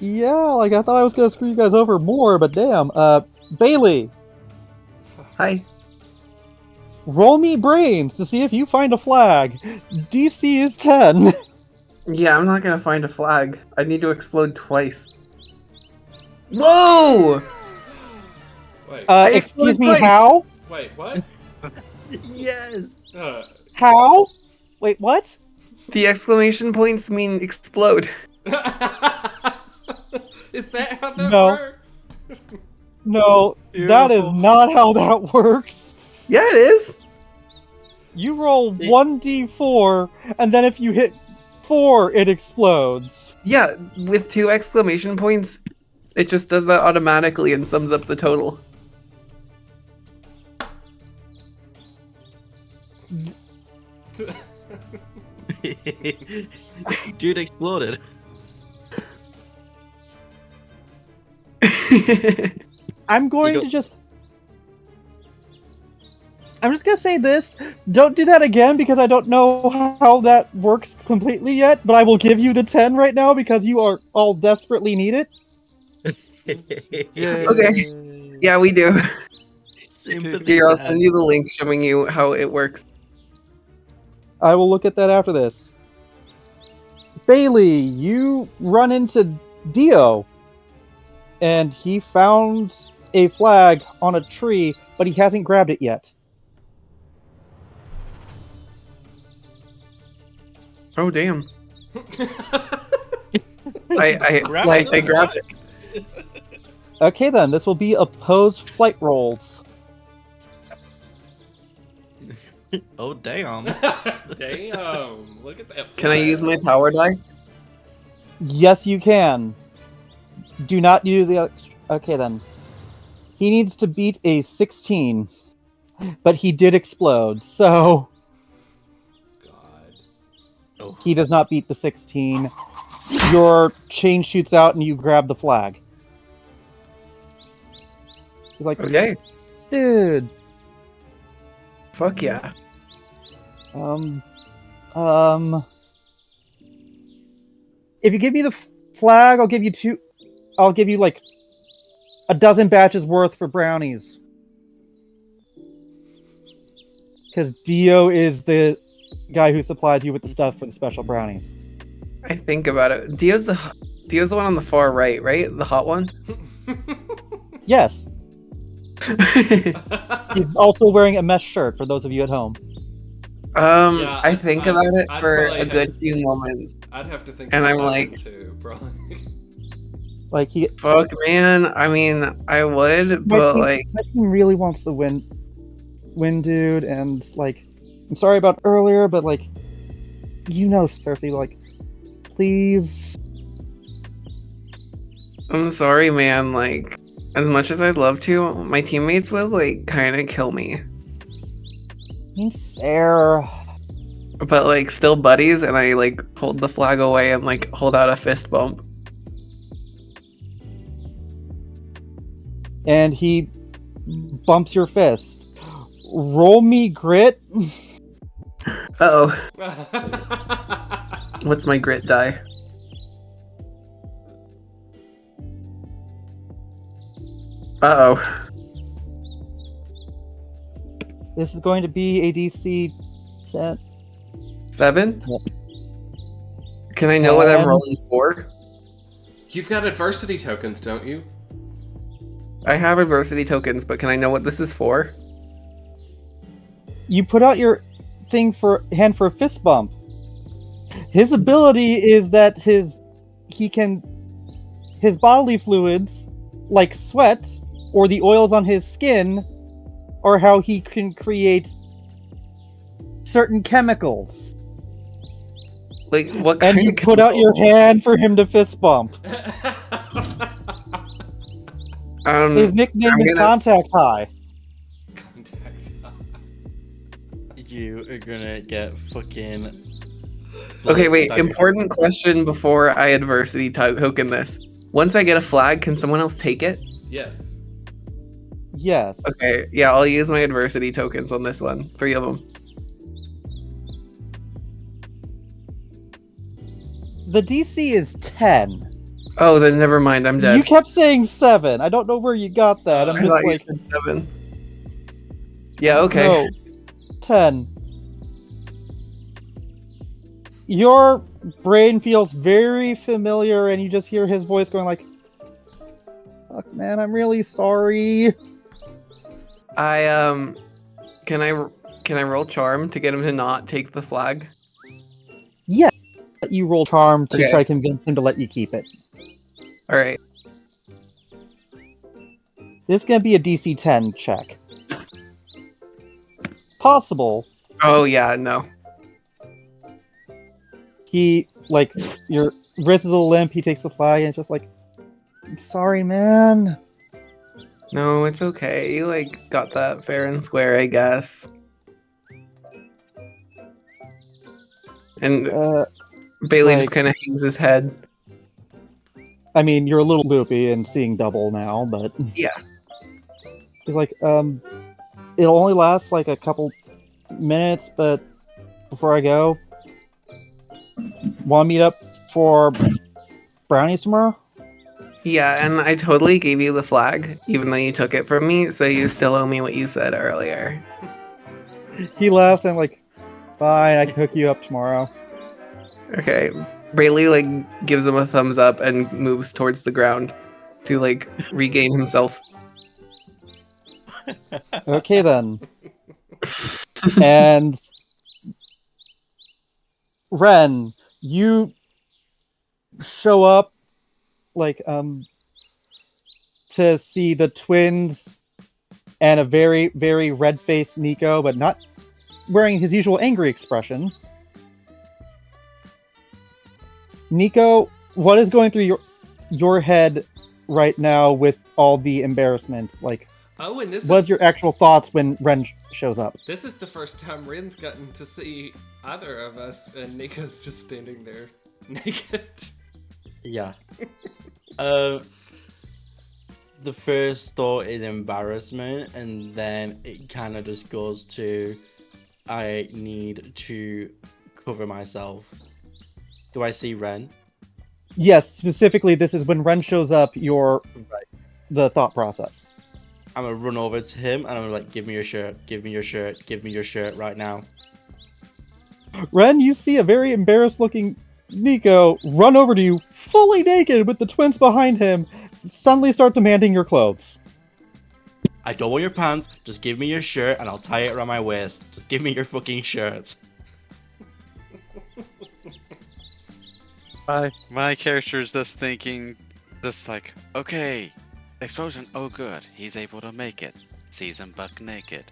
Yeah, like I thought I was gonna screw you guys over more, but damn. Bailey, Hi. roll me brains to see if you find a flag. DC is 10. Yeah, I'm not gonna find a flag. I need to explode twice. Whoa! Wait, Excuse me, twice. how? wait, what? Yes. How? Wait, what? The exclamation points mean explode. Is that how that No. works? No, that is not how that works. Yeah, it is. You roll 1d4, and then if you hit 4, it explodes. Yeah, with 2 exclamation points, it just does that automatically and sums up the total. Dude exploded. I'm going You to just... I'm just gonna say this. Don't do that again because I don't know how that works completely yet, but I will give you the 10 right now because you are all desperately need it. Okay. Yeah, we do. Sympathy Here, I'll to send you the link showing you how it works. I will look at that after this. Bailey, you run into Dio, and he found a flag on a tree, but he hasn't grabbed it yet. Oh, damn. I grabbed it. Okay then, this will be opposed flight rolls. Oh damn. Damn, look at that. Can I flag. use my power die? Yes, you can. Do not do the... Okay then. He needs to beat a 16, but he did explode, so... God. no. He does not beat the 16. Your chain shoots out and you grab the flag. He's like, Okay. dude. Fuck yeah. If you give me the flag, I'll give you two. I'll give you like a dozen batches worth for brownies. Because Dio is the guy who supplies you with the stuff for the special brownies. I think about it. Dio's the one on the far right, right? The hot one? Yes. He's also wearing a mesh shirt for those of you at home. Yeah, I think about it I'd for probably a good have- few moments. I'd have to think And about I'm that like- one too, probably. Like he, Fuck, man. I mean, I would, my but team, like, my team really wants to win, dude. And like, I'm sorry about earlier, but like, Cersei, like, please. I'm sorry, man. Like, as much as I'd love to, my teammates would like kind of kill me. Ain't fair. But like, still buddies, and I like hold the flag away and like hold out a fist bump. And he bumps your fist. Roll me grit. Uh-oh. What's my grit die? Uh-oh. This is going to be a DC 10. 7? Yep. Can I know what I'm 10. rolling for? You've got adversity tokens, don't you? I have adversity tokens, but can I know what this is for? You put out your hand for a fist bump. His ability is that his bodily fluids, like sweat or the oils on his skin, are how he can create certain chemicals. Like, what And kind you of put out your chemicals? hand for him to fist bump. His nickname I'm is gonna- Contact High. You are gonna get fucking. Okay, wait. Like, Important question before I adversity token this. Once I get a flag, can someone else take it? Yes. Yes. Okay, yeah, I'll use my adversity tokens on this one. 3 of them. The DC is 10. Oh, then never mind. I'm dead. You kept saying 7. I don't know where you got that. I'm I just thought you like, said 7. Yeah, okay. no. 10. Your brain feels very familiar, and you just hear his voice going like, "Fuck, man, I'm really sorry." Can I roll charm to get him to not take the flag? Yeah. You roll charm to Okay. try to convince him to let you keep it. All right. This is gonna be a DC 10 check. Possible. Oh yeah, no. He, like, your wrist is a little limp, he takes the flag, and it's just like, "I'm sorry, man." No, it's okay. You like got that fair and square, I guess. And Bailey just like- kind of hangs his head. I mean, you're a little loopy and seeing double now, but Yeah. he's like, it'll only last like a couple minutes, but before I go, want to meet up for brownies tomorrow? Yeah, and I totally gave you the flag, even though you took it from me, so you still owe me what you said earlier. He laughs and like, fine, I can hook you up tomorrow. Okay. Bailey like gives him a thumbs up and moves towards the ground to like regain himself. Okay then. And Ren, you show up like to see the twins and a very, very red-faced Nico, but not wearing his usual angry expression. Nico, what is going through your head right now with all the embarrassment? Like, Oh, and What is your actual thoughts when Ren shows up? this is the first time Ren's gotten to see either of us, and Nico's just standing there naked. Yeah. The first thought is embarrassment, and then it kind of just goes to, I need to cover myself. Do I see Ren? Yes, specifically, this is when Ren shows up. The thought process. I'm gonna run over to him and I'm gonna like, give me your shirt, give me your shirt, give me your shirt right now. Ren, you see a very embarrassed-looking Nico run over to you, fully naked, with the twins behind him. Suddenly, start demanding your clothes. I don't want your pants, just give me your shirt and I'll tie it around my waist. Just give me your fucking shirt. My character is just thinking, just like, okay, explosion, oh good, he's able to make it. Sees him buck naked.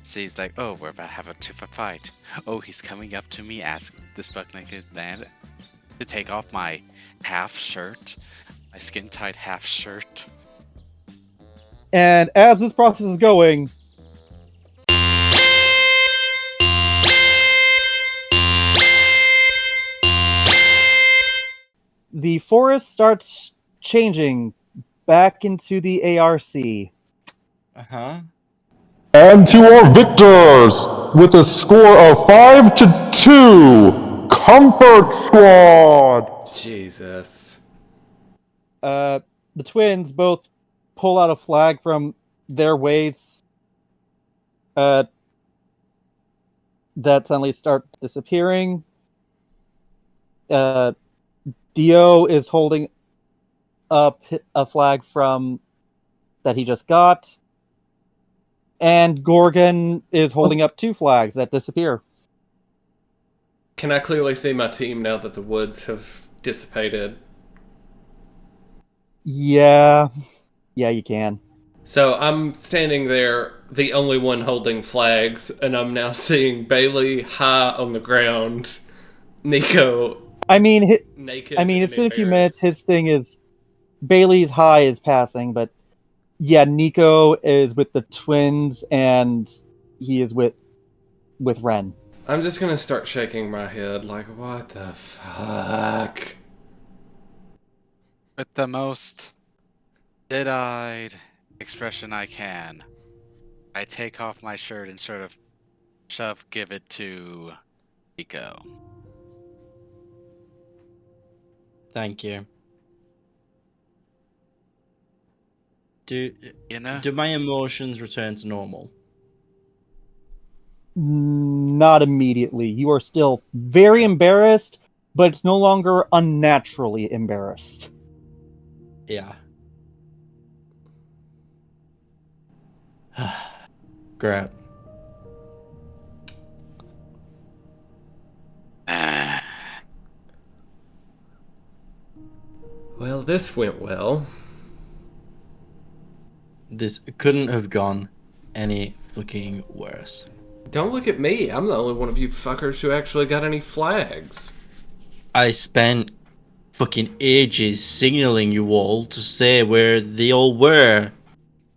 Sees like, oh, we're about to have a fight. Oh, he's coming up to me, ask this buck naked man to take off my half shirt, my skin-tight half shirt. And as this process is going, the forest starts changing back into the ARC. Uh-huh. And to our victors, with a score of 5-2, Comfort Squad! Jesus. The twins both pull out a flag from their waists that suddenly start disappearing. Dio is holding up a flag that he just got. And Gorgon is holding up 2 flags that disappear. Can I clearly see my team now that the woods have dissipated? Yeah, you can. So I'm standing there, the only one holding flags, and I'm now seeing Bailey high on the ground, Nico naked. It's been a few minutes. His thing is Bailey's high is passing, but yeah, Nico is with the twins, and he is with Ren. I'm just gonna start shaking my head like, what the fuck? With the most dead-eyed expression I can, I take off my shirt and sort of give it to Nico. Thank you. Do know? my emotions return to normal? Not immediately. You are still very embarrassed, but it's no longer unnaturally embarrassed. Yeah. Great. Well, this went well. This couldn't have gone any fucking worse. Don't look at me. I'm the only one of you fuckers who actually got any flags. I spent fucking ages signaling you all to say where they all were.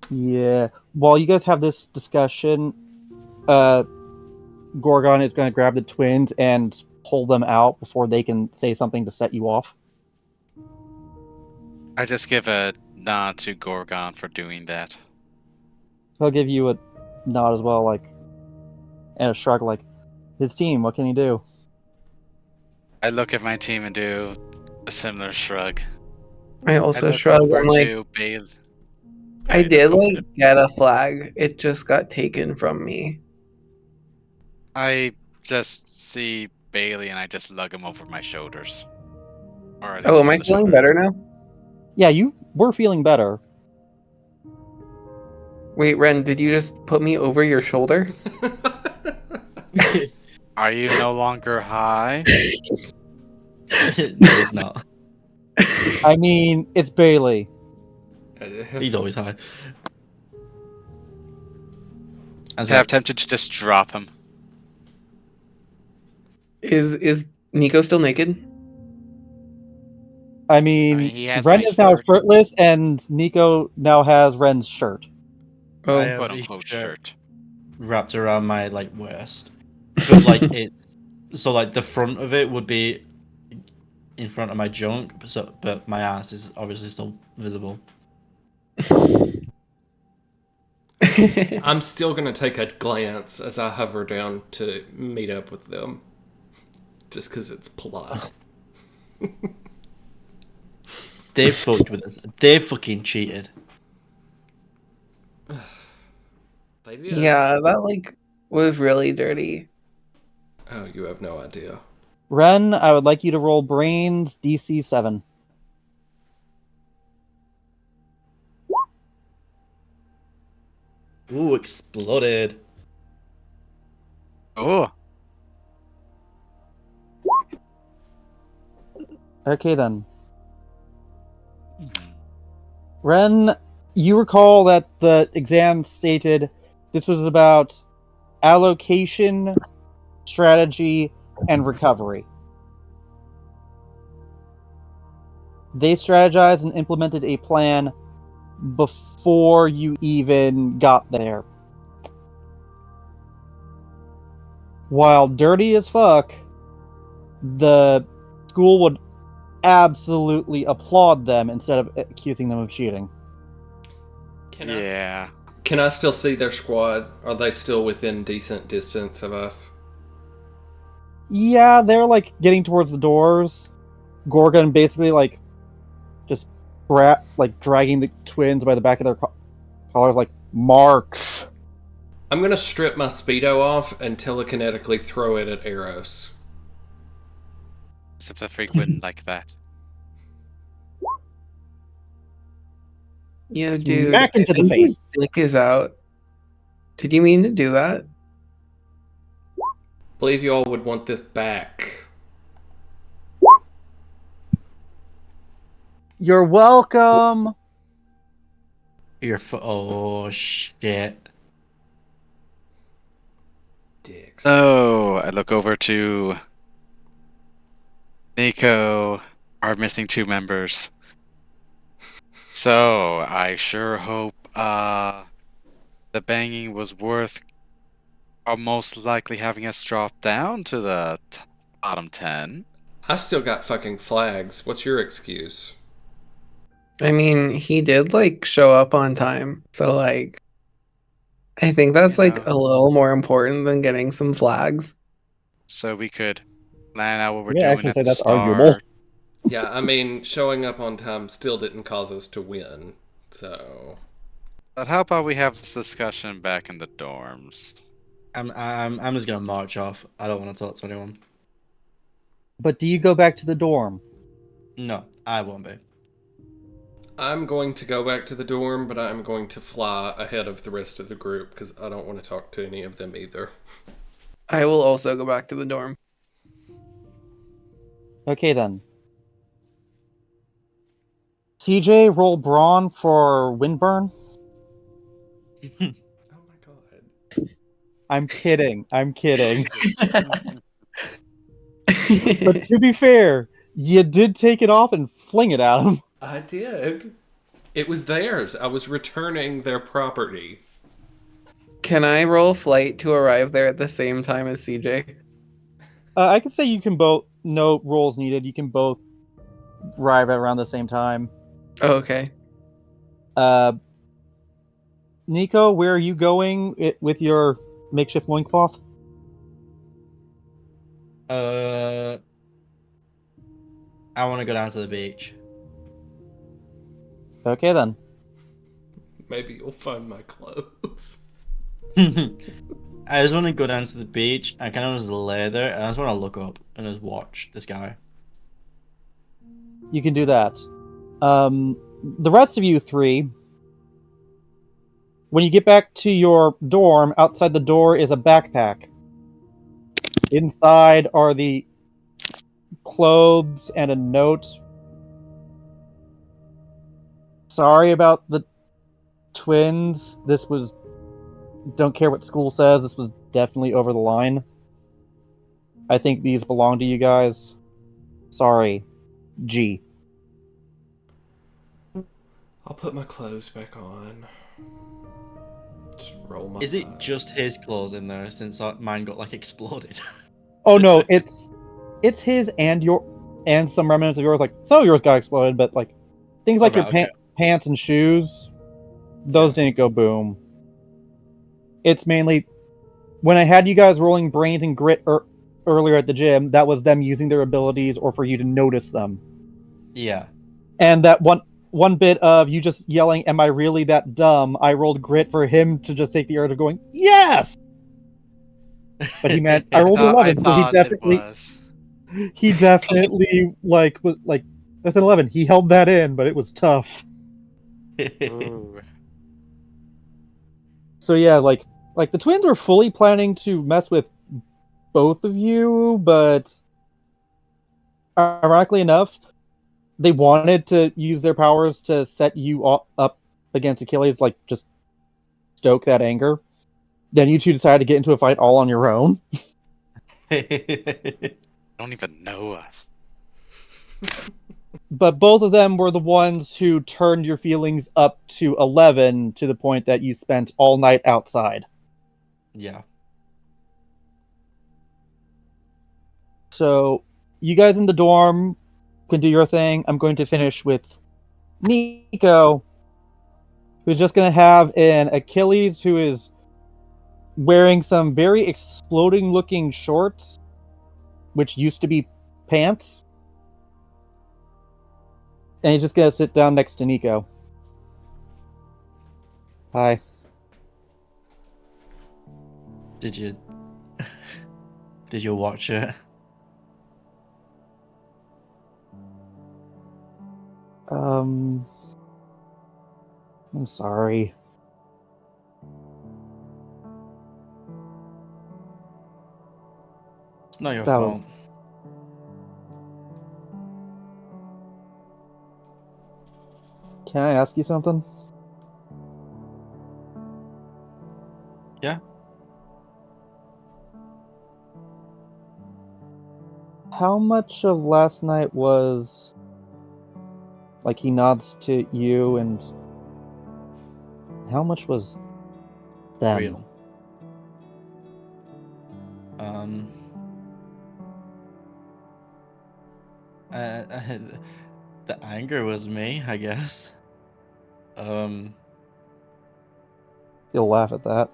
Yeah. While you guys have this discussion, Gorgon is going to grab the twins and pull them out before they can say something to set you off. I just give a nod to Gorgon for doing that. He'll give you a nod as well, and a shrug, his team, what can he do? I look at my team and do a similar shrug. I also look shrug. over I'm like, to Bailey. I did get a flag. It just got taken from me. I just see Bailey and I just lug him over my shoulders. Or at Oh, least am I on the feeling shoulder. better now? Yeah, you were feeling better. Wait, Ren, did you just put me over your shoulder? Are you no longer high? No, it's not. I mean, it's Bailey. He's always high. I'm tempted to just drop him. Is Nico still naked? I mean, He has Ren my is now shirt. shirtless, and Nico now has Ren's shirt. Oh, I have quote a unquote shirt shirt. wrapped around my like waist, but like it's so like the front of it would be in front of my junk, but my ass is obviously still visible. I'm still gonna take a glance as I hover down to meet up with them, just because it's polite. They fucked with us. They fucking cheated. They did. yeah, that like was really dirty. Oh, you have no idea. Ren, I would like you to roll brains DC 7. Ooh, exploded. Oh, Okay then. Ren, you recall that the exam stated this was about allocation, strategy, and recovery. They strategized and implemented a plan before you even got there. While dirty as fuck, the school would absolutely applaud them instead of accusing them of cheating. yeah. Can I still see their squad? Are they still within decent distance of us? Yeah, they're like getting towards the doors. Gorgon basically like just dragging the twins by the back of their collars, like march. I'm gonna strip my Speedo off and telekinetically throw it at Eros. Except the freak wouldn't like that. Yo, dude. Back into I the think your face. dick is out. Did you mean to do that? Believe you all would want this back. You're welcome. Oh shit. Dicks. So I look over to Nico, our missing 2 members. So I sure hope the banging was worth most likely having us drop down to the bottom 10. I still got fucking flags. What's your excuse? I mean, he did like show up on time. So like I think that's like Yeah. a little more important than getting some flags. So we could plan out what we're Yeah, doing actually at say the that's start. arguable. Yeah, I mean, showing up on time still didn't cause us to win. So But how about we have this discussion back in the dorms? I'm just gonna march off. I don't want to talk to anyone. But do you go back to the dorm? No, I won't be. I'm going to go back to the dorm, but I'm going to fly ahead of the rest of the group because I don't want to talk to any of them either. I will also go back to the dorm. Okay then. CJ, roll brawn for windburn. Oh my god. I'm kidding. I'm kidding. But to be fair, you did take it off and fling it at him. I did. It was theirs. I was returning their property. Can I roll flight to arrive there at the same time as CJ? I could say you can both. No rolls needed. You can both arrive at around the same time. Oh, okay. Nico, where are you going with your makeshift loincloth? I want to go down to the beach. Okay then. Maybe you'll find my clothes. I just want to go down to the beach. I kind of just lay there, and I just want to look up and just watch this guy. You can do that. The rest of you 3, when you get back to your dorm, outside the door is a backpack. Inside are the clothes and a note. Sorry about the twins. This was... Don't care what school says. This was definitely over the line. I think these belong to you guys. Sorry. G. I'll put my clothes back on. Just roll my Is it eyes. just his claws in there since mine got like exploded? Oh no, it's his and some remnants of yours. Like some of yours got exploded, but like things like Alright, your okay. pants and shoes, those Yeah. didn't go boom. It's mainly when I had you guys rolling brains and grit earlier at the gym. That was them using their abilities, or for you to notice them. Yeah. And that one bit of you just yelling, "Am I really that dumb?" I rolled grit for him to just take the urge of going, "Yes!" But he meant I rolled an I 11, so thought it was. he definitely was like with an 11. He held that in, but it was tough. Ooh. So yeah, like the twins were fully planning to mess with both of you, but ironically enough, they wanted to use their powers to set you up against Achilles, like just stoke that anger. Then you two decided to get into a fight all on your own. Don't even know us. But both of them were the ones who turned your feelings up to 11 to the point that you spent all night outside. Yeah. So you guys in the dorm can do your thing. I'm going to finish with Nico, who's just going to have an Achilles who is wearing some very exploding looking shorts, which used to be pants. And he's just going to sit down next to Nico. Hi. Did you watch it? I'm sorry. It's not your That was- fault. Can I ask you something? Yeah. How much of last night was like he nods to you, and how much was them? Real. The anger was me, I guess. You'll laugh at that.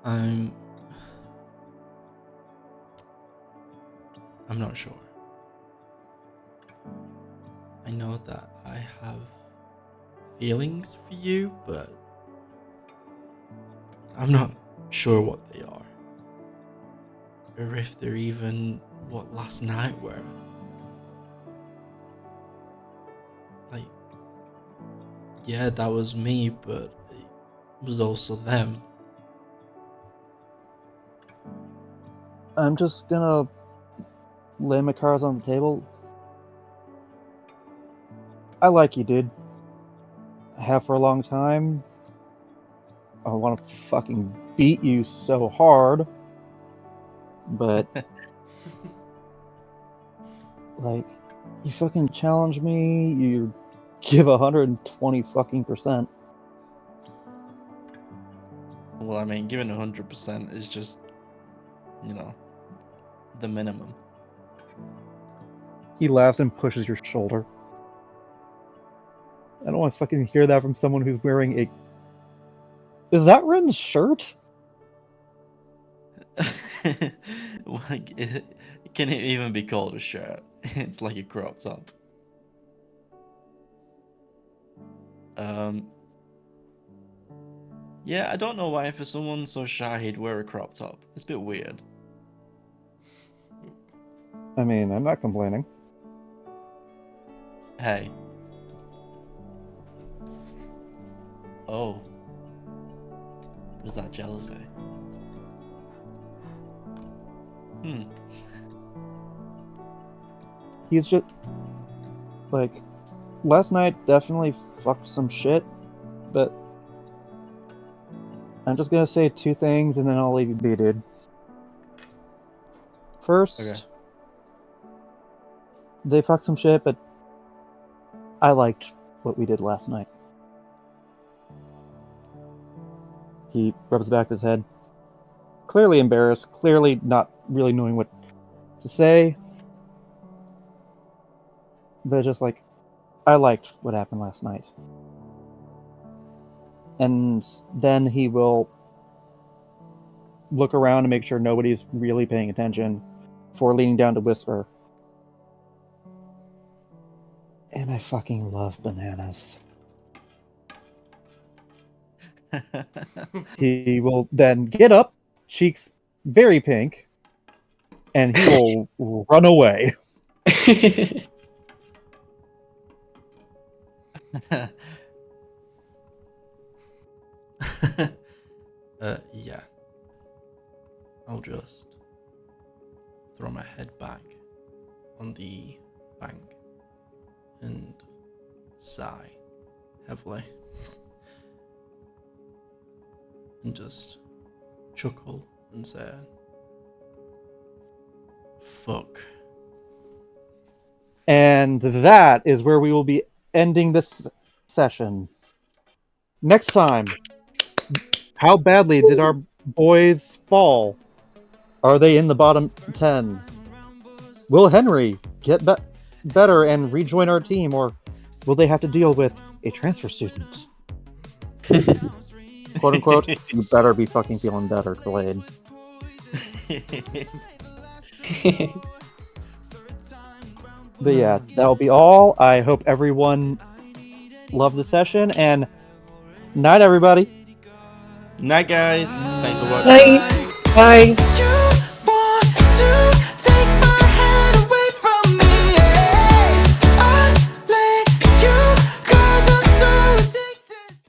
I'm not sure. I know that I have feelings for you, but I'm not sure what they are. Or if they're even what last night were. Like, yeah, that was me, but it was also them. I'm just gonna lay my cards on the table. I like you, dude. I have for a long time. I want to fucking beat you so hard. But, like, you fucking challenge me, you give 120 fucking %. Well, I mean, giving 100% is just, you know, the minimum. He laughs and pushes your shoulder. I don't want to fucking hear that from someone who's wearing a... Is that Ren's shirt? Like, it can even be called a shirt. It's like a crop top. Yeah, I don't know why for someone so shy he'd wear a crop top. It's a bit weird. I mean, I'm not complaining. Hey. Oh. Was that jealousy? He's just... Like, last night definitely fucked some shit, but... I'm just gonna say 2 things and then I'll leave you be, dude. First... Okay. They fucked some shit, but I liked what we did last night. He rubs the back of his head. Clearly embarrassed, clearly not really knowing what to say. But just like, I liked what happened last night. And then he will look around and make sure nobody's really paying attention before leaning down to whisper. And I fucking love bananas. He will then get up, cheeks very pink, and he will run away. Yeah. I'll just throw my head back on the bank and sigh heavily. And just chuckle and say, fuck. And that is where we will be ending this session. Next time, how badly did our boys fall? Are they in the bottom 10? Will Henry get better and rejoin our team, or will they have to deal with a transfer student? Quote unquote, you better be fucking feeling better, Glade. But yeah, that'll be all. I hope everyone loved the session, and night, everybody. Night, guys. Thanks for watching. Night. Bye.